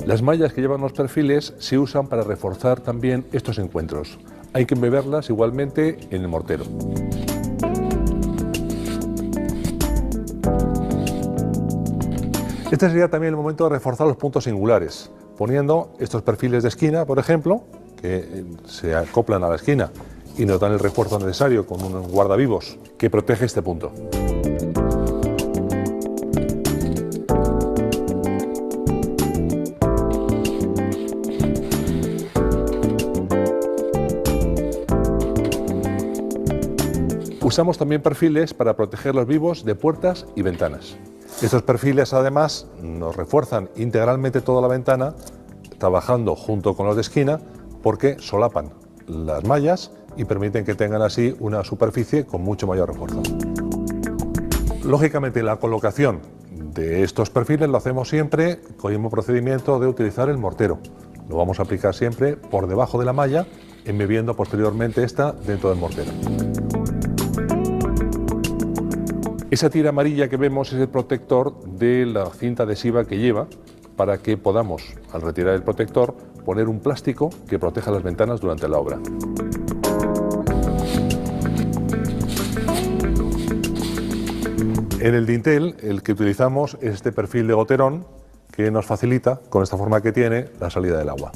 Las mallas que llevan los perfiles se usan para reforzar también estos encuentros. Hay que embeberlas igualmente en el mortero. Este sería también el momento de reforzar los puntos singulares, poniendo estos perfiles de esquina, por ejemplo, que se acoplan a la esquina y nos dan el refuerzo necesario con un guardavivos que protege este punto. Usamos también perfiles para proteger los vivos de puertas y ventanas. Estos perfiles además nos refuerzan integralmente toda la ventana, trabajando junto con los de esquina, porque solapan las mallas y permiten que tengan así una superficie con mucho mayor refuerzo. Lógicamente la colocación de estos perfiles lo hacemos siempre con el mismo procedimiento de utilizar el mortero. Lo vamos a aplicar siempre por debajo de la malla, embebiendo posteriormente esta dentro del mortero. Esa tira amarilla que vemos es el protector de la cinta adhesiva que lleva para que podamos, al retirar el protector, poner un plástico que proteja las ventanas durante la obra. En el dintel, el que utilizamos es este perfil de goterón que nos facilita, con esta forma que tiene, la salida del agua.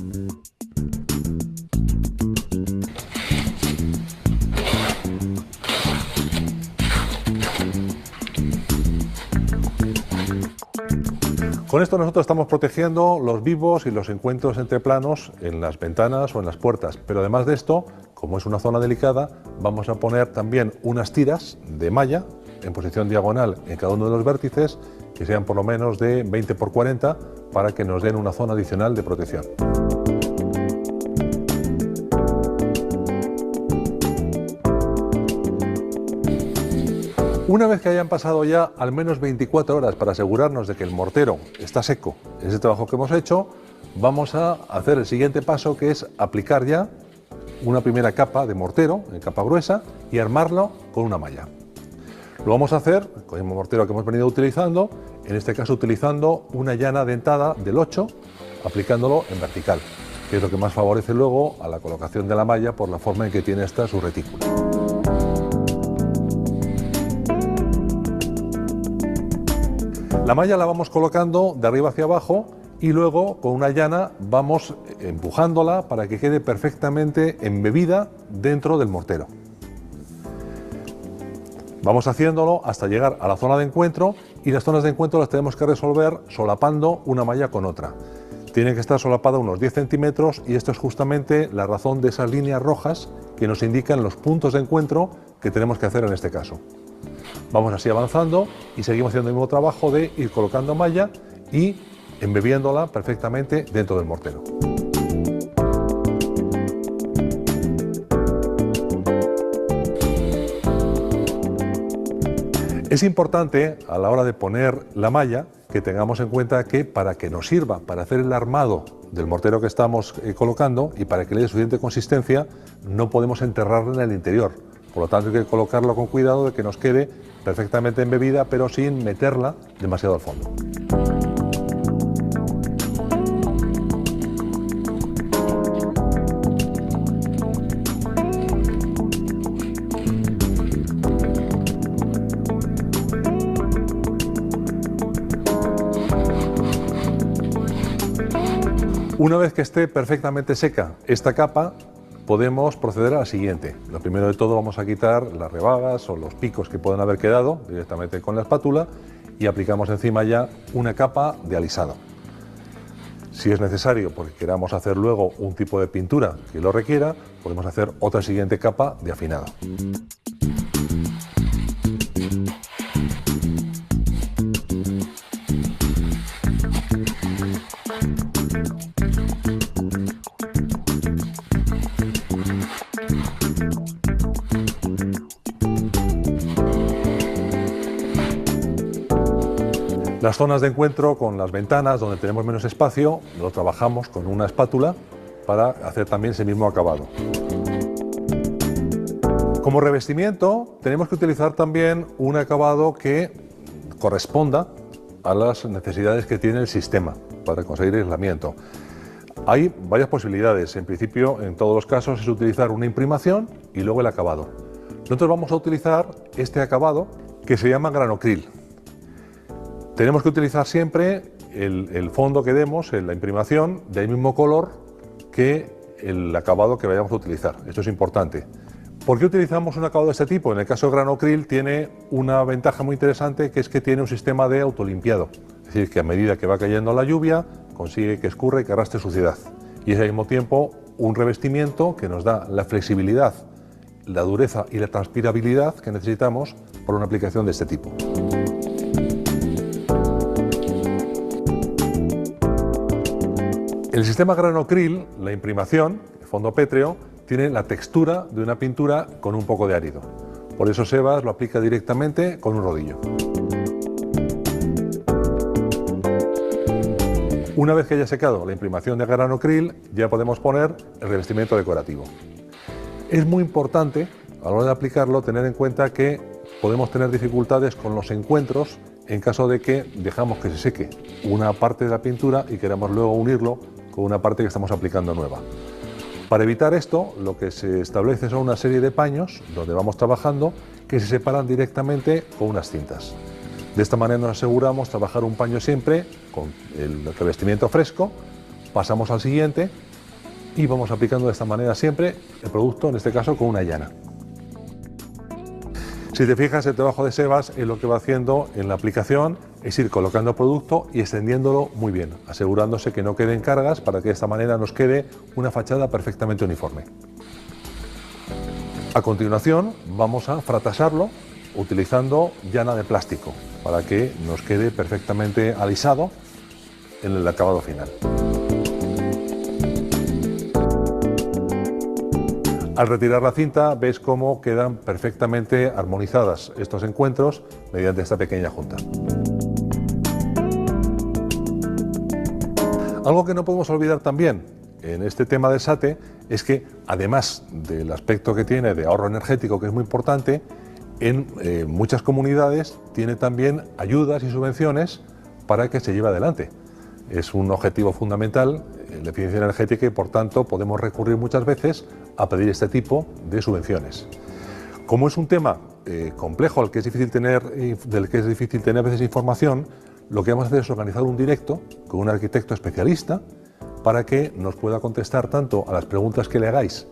Con esto nosotros estamos protegiendo los vivos y los encuentros entre planos en las ventanas o en las puertas, pero además de esto, como es una zona delicada, vamos a poner también unas tiras de malla en posición diagonal en cada uno de los vértices, que sean por lo menos de 20 por 40 para que nos den una zona adicional de protección. Una vez que hayan pasado ya al menos 24 horas para asegurarnos de que el mortero está seco, ese trabajo que hemos hecho, vamos a hacer el siguiente paso, que es aplicar ya una primera capa de mortero, en capa gruesa, y armarlo con una malla. Lo vamos a hacer con el mismo mortero que hemos venido utilizando, en este caso utilizando una llana dentada del 8, aplicándolo en vertical, que es lo que más favorece luego a la colocación de la malla por la forma en que tiene esta su retícula. La malla la vamos colocando de arriba hacia abajo y luego con una llana vamos empujándola para que quede perfectamente embebida dentro del mortero. Vamos haciéndolo hasta llegar a la zona de encuentro, y las zonas de encuentro las tenemos que resolver solapando una malla con otra. Tiene que estar solapada unos 10 centímetros y esto es justamente la razón de esas líneas rojas que nos indican los puntos de encuentro que tenemos que hacer en este caso. Vamos así avanzando y seguimos haciendo el mismo trabajo de ir colocando malla y embebiéndola perfectamente dentro del mortero. Es importante a la hora de poner la malla que tengamos en cuenta que para que nos sirva para hacer el armado del mortero que estamos colocando y para que le dé suficiente consistencia, no podemos enterrarla en el interior. Por lo tanto, hay que colocarlo con cuidado de que nos quede perfectamente embebida, pero sin meterla demasiado al fondo. Una vez que esté perfectamente seca esta capa, podemos proceder a la siguiente. Lo primero de todo, vamos a quitar las rebagas o los picos que puedan haber quedado directamente con la espátula y aplicamos encima ya una capa de alisado. Si es necesario, porque queramos hacer luego un tipo de pintura que lo requiera, podemos hacer otra siguiente capa de afinado. Las zonas de encuentro con las ventanas, donde tenemos menos espacio, lo trabajamos con una espátula para hacer también ese mismo acabado. Como revestimiento, tenemos que utilizar también un acabado que corresponda a las necesidades que tiene el sistema para conseguir aislamiento. Hay varias posibilidades. En principio, en todos los casos, es utilizar una imprimación y luego el acabado. Nosotros vamos a utilizar este acabado que se llama granocril. Tenemos que utilizar siempre el fondo que demos en la imprimación del mismo color que el acabado que vayamos a utilizar. Esto es importante. ¿Por qué utilizamos un acabado de este tipo? En el caso de granocril tiene una ventaja muy interesante, que es que tiene un sistema de autolimpiado. Es decir, que a medida que va cayendo la lluvia, consigue que escurra y que arrastre suciedad. Y es al mismo tiempo un revestimiento que nos da la flexibilidad, la dureza y la transpirabilidad que necesitamos para una aplicación de este tipo. El sistema granocril, la imprimación, el fondo pétreo, tiene la textura de una pintura con un poco de árido. Por eso Sebas lo aplica directamente con un rodillo. Una vez que haya secado la imprimación de granocril, ya podemos poner el revestimiento decorativo. Es muy importante, a la hora de aplicarlo, tener en cuenta que podemos tener dificultades con los encuentros en caso de que dejamos que se seque una parte de la pintura y queramos luego unirlo con una parte que estamos aplicando nueva. Para evitar esto, lo que se establece son una serie de paños donde vamos trabajando que se separan directamente con unas cintas. De esta manera nos aseguramos trabajar un paño siempre con el revestimiento fresco, pasamos al siguiente y vamos aplicando de esta manera siempre el producto, en este caso con una llana. Si te fijas, el trabajo de Sebas es lo que va haciendo en la aplicación, es ir colocando producto y extendiéndolo muy bien, asegurándose que no queden cargas para que de esta manera nos quede una fachada perfectamente uniforme. A continuación vamos a fratasarlo utilizando llana de plástico para que nos quede perfectamente alisado en el acabado final. Al retirar la cinta ves cómo quedan perfectamente armonizadas estos encuentros mediante esta pequeña junta. Algo que no podemos olvidar también en este tema del SATE es que, además del aspecto que tiene de ahorro energético, que es muy importante, en muchas comunidades tiene también ayudas y subvenciones para que se lleve adelante. Es un objetivo fundamental la eficiencia energética y, por tanto, podemos recurrir muchas veces a pedir este tipo de subvenciones. Como es un tema complejo del que es difícil tener a veces información, lo que vamos a hacer es organizar un directo con un arquitecto especialista para que nos pueda contestar tanto a las preguntas que le hagáis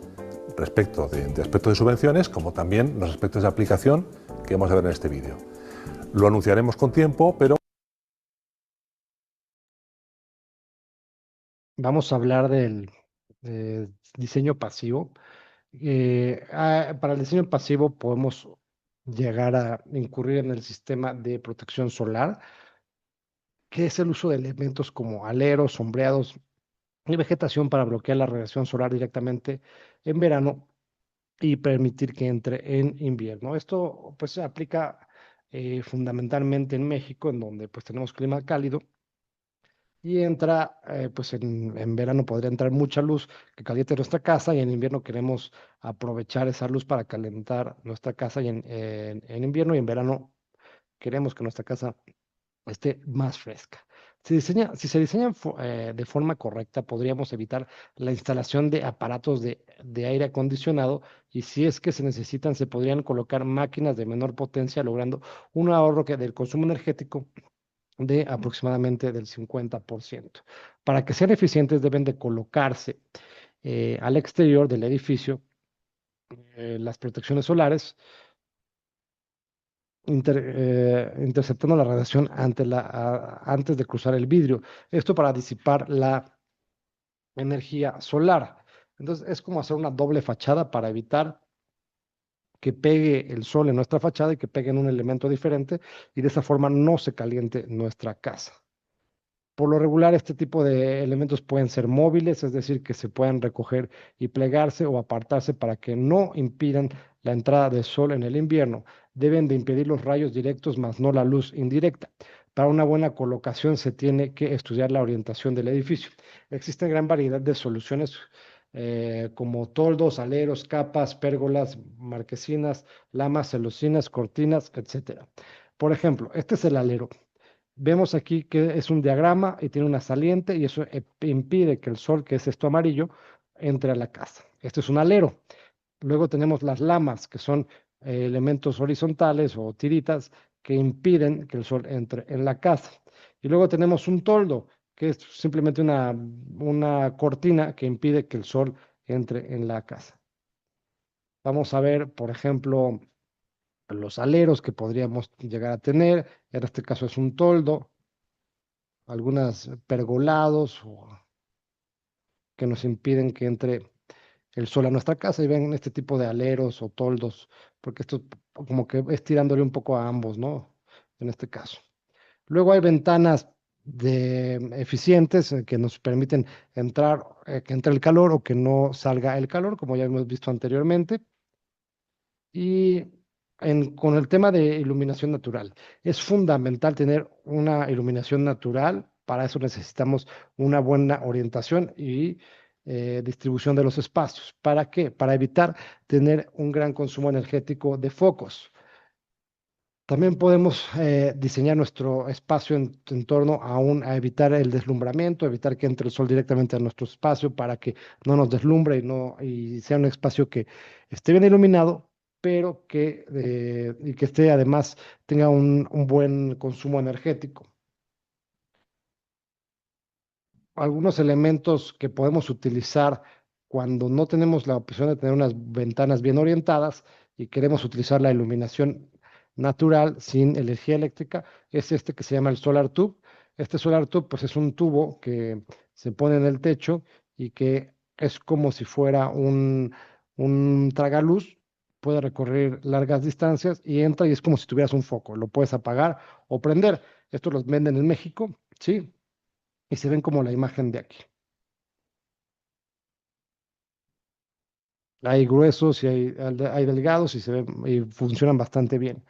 respecto de aspectos de subvenciones como también los aspectos de aplicación que vamos a ver en este vídeo. Lo anunciaremos con tiempo, pero Vamos a hablar del diseño pasivo. Para el diseño pasivo podemos llegar a incurrir en el sistema de protección solar, que es el uso de elementos como aleros, sombreados y vegetación para bloquear la radiación solar directamente en verano y permitir que entre en invierno. Esto pues se aplica fundamentalmente en México, en donde pues tenemos clima cálido y entra, pues en verano podría entrar mucha luz que caliente nuestra casa y en invierno queremos aprovechar esa luz para calentar nuestra casa y en invierno y en verano queremos que nuestra casa esté más fresca. Si se diseñan de forma correcta, podríamos evitar la instalación de aparatos de aire acondicionado y si es que se necesitan, se podrían colocar máquinas de menor potencia, logrando un ahorro del consumo energético de aproximadamente del 50%. Para que sean eficientes, deben de colocarse al exterior del edificio las protecciones solares interceptando la radiación antes de cruzar el vidrio. Esto para disipar la energía solar. Entonces es como hacer una doble fachada para evitar que pegue el sol en nuestra fachada y que pegue en un elemento diferente y de esa forma no se caliente nuestra casa. Por lo regular, este tipo de elementos pueden ser móviles, es decir, que se puedan recoger y plegarse o apartarse para que no impidan la entrada del sol en el invierno. Deben de impedir los rayos directos, más no la luz indirecta. Para una buena colocación se tiene que estudiar la orientación del edificio. Existe gran variedad de soluciones como toldos, aleros, capas, pérgolas, marquesinas, lamas, celosinas, cortinas, etc. Por ejemplo, este es el alero. Vemos aquí que es un diagrama y tiene una saliente y eso impide que el sol, que es esto amarillo, entre a la casa. Este es un alero. Luego tenemos las lamas, que son elementos horizontales o tiritas que impiden que el sol entre en la casa. Y luego tenemos un toldo, que es simplemente una cortina que impide que el sol entre en la casa. Vamos a ver, por ejemplo, los aleros que podríamos llegar a tener. En este caso es un toldo, algunos pergolados que nos impiden que entre el sol a nuestra casa y ven este tipo de aleros o toldos, porque esto como que es tirándole un poco a ambos, ¿no? En este caso. Luego hay ventanas eficientes que nos permiten entrar, que entre el calor o que no salga el calor, como ya hemos visto anteriormente. Y con el tema de iluminación natural, es fundamental tener una iluminación natural. Para eso necesitamos una buena orientación y distribución de los espacios. ¿Para qué? Para evitar tener un gran consumo energético de focos. También podemos diseñar nuestro espacio en torno a evitar el deslumbramiento, evitar que entre el sol directamente a nuestro espacio para que no nos deslumbre y sea un espacio que esté bien iluminado, pero y que esté además tenga un buen consumo energético. Algunos elementos que podemos utilizar cuando no tenemos la opción de tener unas ventanas bien orientadas y queremos utilizar la iluminación natural sin energía eléctrica es este que se llama el solar tube. Este solar tube pues es un tubo que se pone en el techo y que es como si fuera un tragaluz, puede recorrer largas distancias y entra y es como si tuvieras un foco, lo puedes apagar o prender. Estos los venden en México, ¿sí? Y se ven como la imagen de aquí. Hay gruesos y hay delgados y se ven y funcionan bastante bien.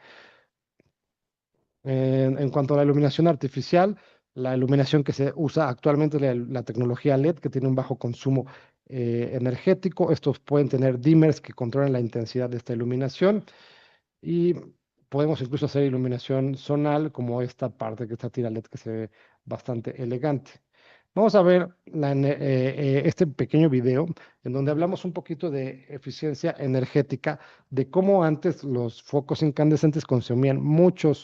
En cuanto a la iluminación artificial, la iluminación que se usa actualmente es la tecnología LED, que tiene un bajo consumo energético. Estos pueden tener dimmers que controlan la intensidad de esta iluminación y podemos incluso hacer iluminación zonal, como esta parte que está tira LED, que se ve bastante elegante. Vamos a ver este pequeño video en donde hablamos un poquito de eficiencia energética, de cómo antes los focos incandescentes consumían mucha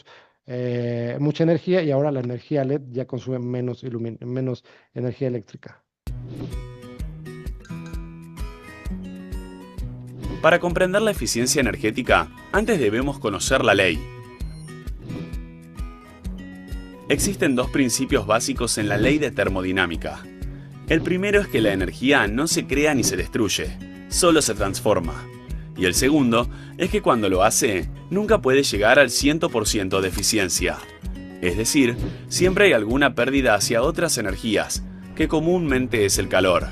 energía y ahora la energía LED ya consume menos energía eléctrica. Para comprender la eficiencia energética, antes debemos conocer la ley. Existen dos principios básicos en la ley de termodinámica. El primero es que la energía no se crea ni se destruye, solo se transforma. Y el segundo es que cuando lo hace, nunca puede llegar al 100% de eficiencia. Es decir, siempre hay alguna pérdida hacia otras energías, que comúnmente es el calor.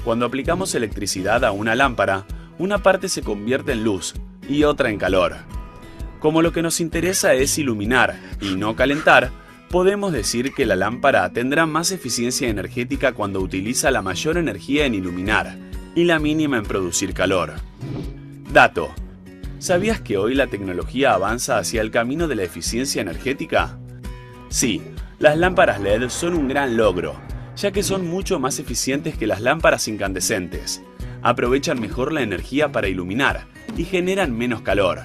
Cuando aplicamos electricidad a una lámpara, una parte se convierte en luz y otra en calor. Como lo que nos interesa es iluminar y no calentar, podemos decir que la lámpara tendrá más eficiencia energética cuando utiliza la mayor energía en iluminar y la mínima en producir calor. Dato: ¿sabías que hoy la tecnología avanza hacia el camino de la eficiencia energética? Sí, las lámparas LED son un gran logro, ya que son mucho más eficientes que las lámparas incandescentes. Aprovechan mejor la energía para iluminar y generan menos calor.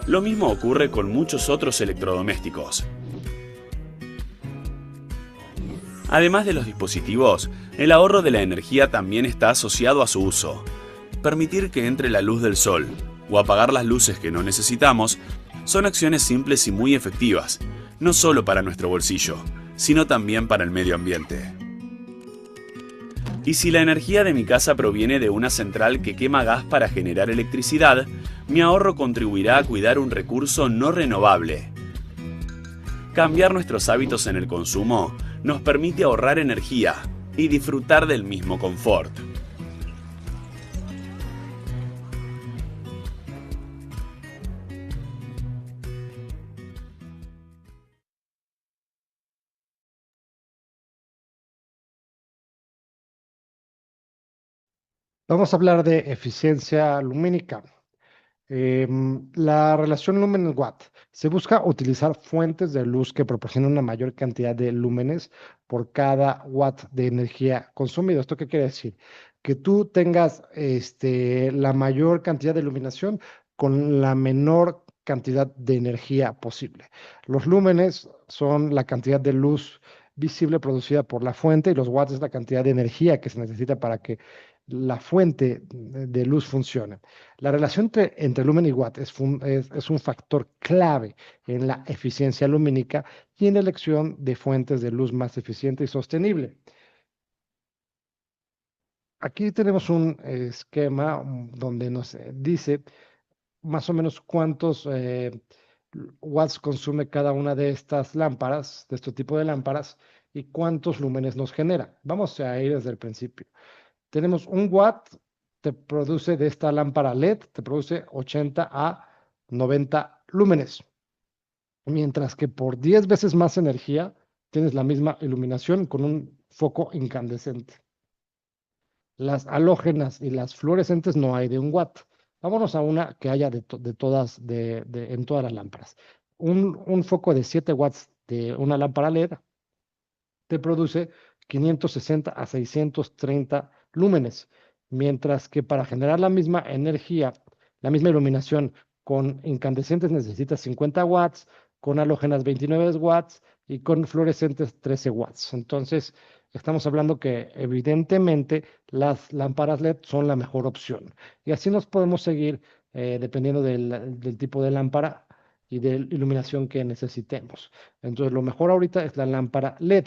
Lo mismo ocurre con muchos otros electrodomésticos. Además de los dispositivos, el ahorro de la energía también está asociado a su uso. Permitir que entre la luz del sol o apagar las luces que no necesitamos son acciones simples y muy efectivas, no solo para nuestro bolsillo, sino también para el medio ambiente. Y si la energía de mi casa proviene de una central que quema gas para generar electricidad, mi ahorro contribuirá a cuidar un recurso no renovable. Cambiar nuestros hábitos en el consumo nos permite ahorrar energía y disfrutar del mismo confort. Vamos a hablar de eficiencia lumínica. La relación lumen-watt. Se busca utilizar fuentes de luz que proporcionen una mayor cantidad de lúmenes por cada watt de energía consumido. ¿Esto qué quiere decir? Que tú tengas la mayor cantidad de iluminación con la menor cantidad de energía posible. Los lúmenes son la cantidad de luz visible producida por la fuente y los watts es la cantidad de energía que se necesita para que la fuente de luz funcione. La relación entre lumen y watt es un factor clave en la eficiencia lumínica y en la elección de fuentes de luz más eficiente y sostenible. Aquí tenemos un esquema donde nos dice más o menos cuántos watts consume cada una de estas lámparas, de este tipo de lámparas, y cuántos lúmenes nos genera. Vamos a ir desde el principio. Tenemos un watt, te produce de esta lámpara LED, te produce 80 a 90 lúmenes. Mientras que por 10 veces más energía tienes la misma iluminación con un foco incandescente. Las halógenas y las fluorescentes no hay de un watt. Vámonos a una que haya en todas las lámparas. Un foco de 7 watts de una lámpara LED te produce 560 a 630 lúmenes, mientras que para generar la misma energía, la misma iluminación con incandescentes necesitas 50 watts, con halógenas 29 watts y con fluorescentes 13 watts. Entonces, estamos hablando que evidentemente las lámparas LED son la mejor opción. Y así nos podemos seguir dependiendo del tipo de lámpara y de iluminación que necesitemos. Entonces, lo mejor ahorita es la lámpara LED.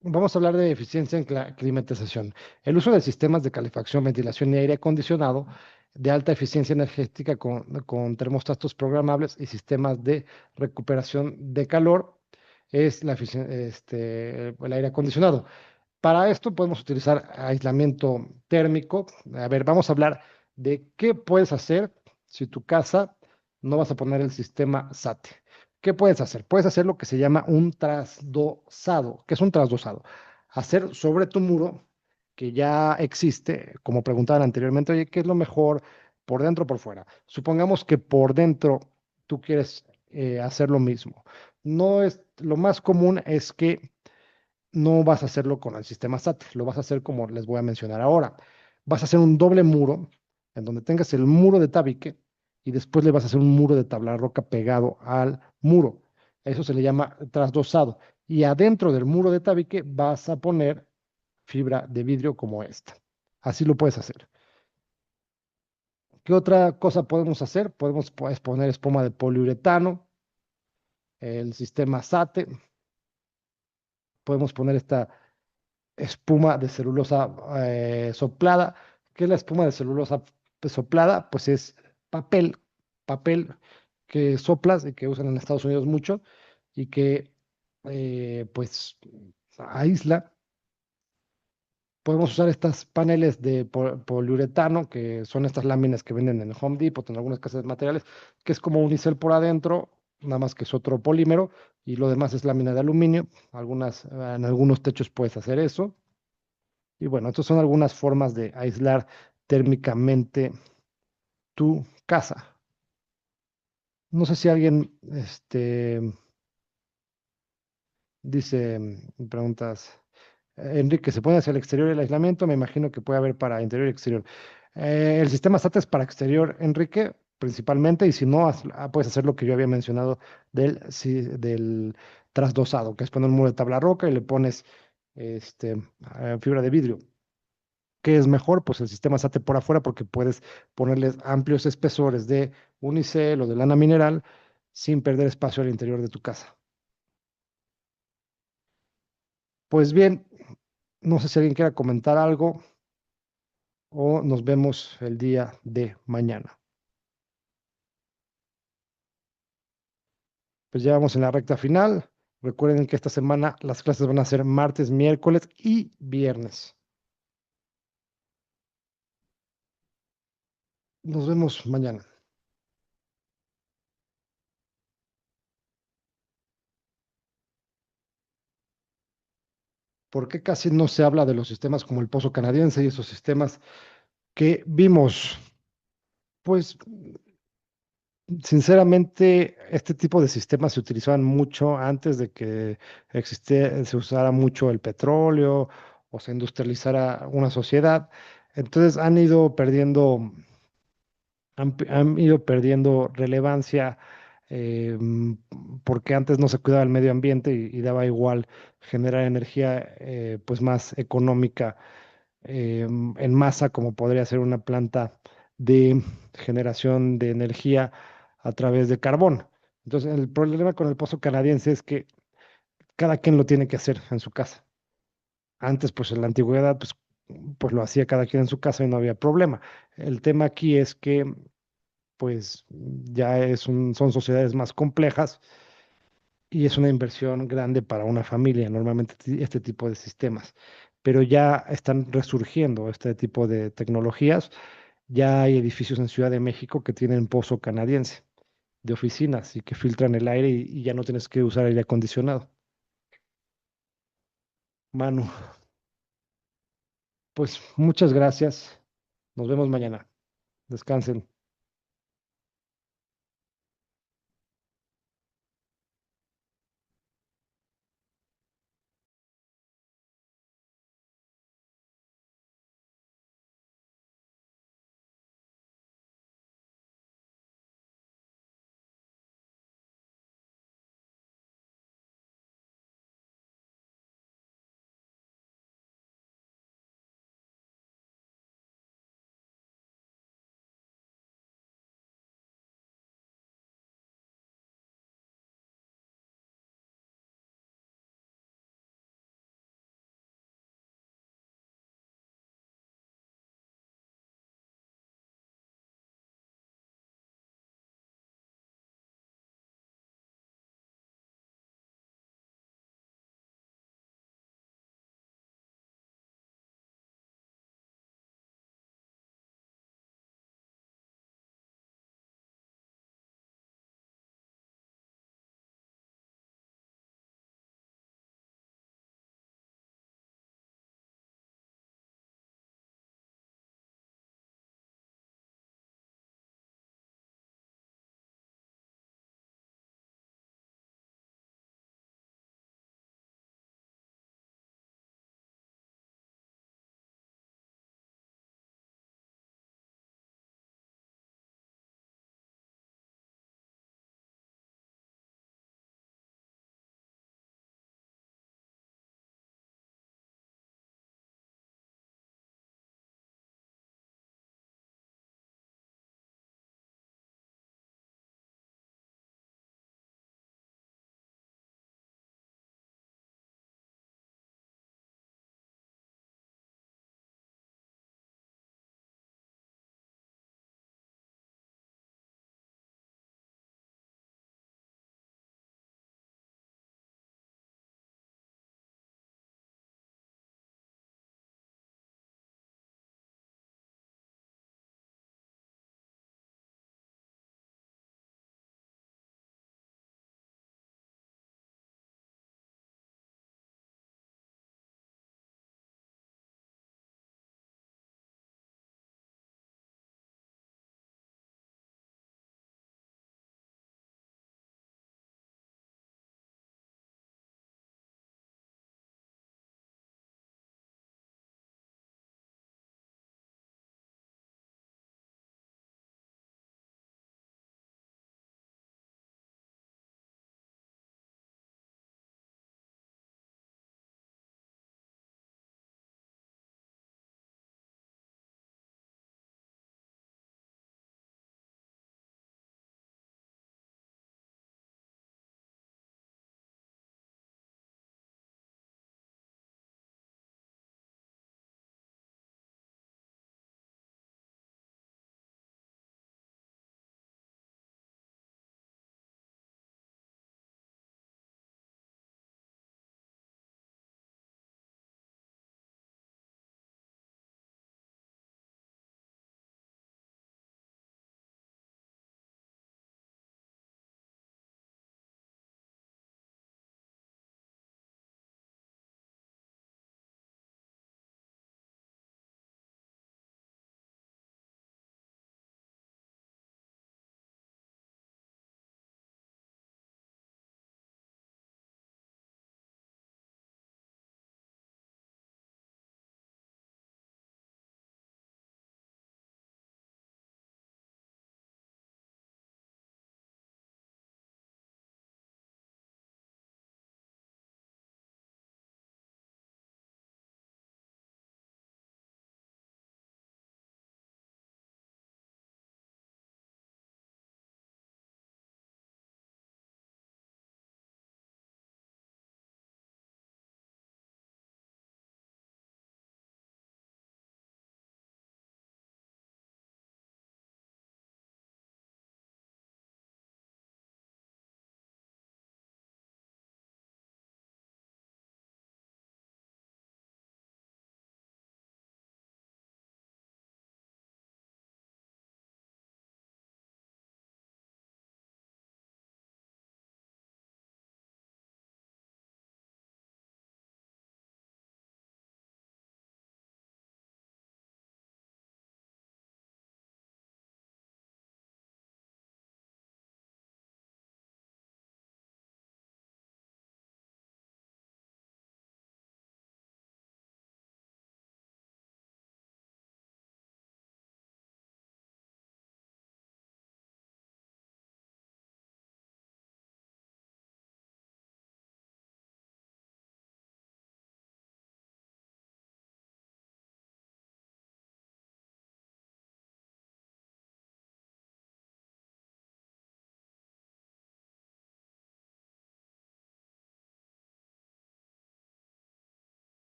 Vamos a hablar de eficiencia en climatización. El uso de sistemas de calefacción, ventilación y aire acondicionado de alta eficiencia energética con termostatos programables y sistemas de recuperación de calor es el aire acondicionado. Para esto podemos utilizar aislamiento térmico. A ver, vamos a hablar de qué puedes hacer si tu casa no vas a poner el sistema SATE. ¿Qué puedes hacer? Puedes hacer lo que se llama un trasdosado. ¿Qué es un trasdosado? Hacer sobre tu muro, que ya existe, como preguntaban anteriormente, oye, ¿qué es lo mejor por dentro o por fuera? Supongamos que por dentro tú quieres hacer lo mismo. No es, lo más común es que no vas a hacerlo con el sistema SAT, lo vas a hacer como les voy a mencionar ahora. Vas a hacer un doble muro, en donde tengas el muro de tabique, y después le vas a hacer un muro de tabla roca pegado al muro. Eso se le llama trasdosado. Y adentro del muro de tabique vas a poner fibra de vidrio como esta. Así lo puedes hacer. ¿Qué otra cosa podemos hacer? Puedes poner espuma de poliuretano, el sistema SATE. podemos poner esta espuma de celulosa soplada. ¿Qué es la espuma de celulosa soplada? Pues es papel, papel que soplas y que usan en Estados Unidos mucho y que pues aísla. Podemos usar estos paneles de poliuretano, que son estas láminas que venden en el Home Depot, en algunas casas de materiales, que es como unicel por adentro, nada más que es otro polímero, y lo demás es lámina de aluminio. En algunos techos puedes hacer eso. Y bueno, estas son algunas formas de aislar térmicamente tu casa. No sé si alguien dice, preguntas, Enrique, ¿se puede hacia el exterior el aislamiento? Me imagino que puede haber para interior y exterior. El sistema SATA es para exterior, Enrique, principalmente, y si no, puedes hacer lo que yo había mencionado del trasdosado, que es poner un muro de tabla roca y le pones fibra de vidrio. ¿Qué es mejor? Pues el sistema SATA por afuera, porque puedes ponerles amplios espesores de unicel o de lana mineral sin perder espacio al interior de tu casa. Pues bien, no sé si alguien quiera comentar algo o nos vemos el día de mañana. Pues ya vamos en la recta final. Recuerden que esta semana las clases van a ser martes, miércoles y viernes. Nos vemos mañana. ¿Por qué casi no se habla de los sistemas como el Pozo Canadiense y esos sistemas que vimos? Pues sinceramente, este tipo de sistemas se utilizaban mucho antes de que se usara mucho el petróleo o se industrializara una sociedad. Entonces han ido perdiendo relevancia porque antes no se cuidaba el medio ambiente y daba igual generar energía pues más económica en masa, como podría ser una planta de generación de energía a través de carbón. Entonces, el problema con el pozo canadiense es que cada quien lo tiene que hacer en su casa. Antes, pues en la antigüedad, pues lo hacía cada quien en su casa y no había problema. El tema aquí es que, pues, son sociedades más complejas y es una inversión grande para una familia, normalmente este tipo de sistemas. Pero ya están resurgiendo este tipo de tecnologías. Ya hay edificios en Ciudad de México que tienen pozo canadiense de oficinas y que filtran el aire y ya no tienes que usar aire acondicionado. Manu, pues muchas gracias. Nos vemos mañana. Descansen.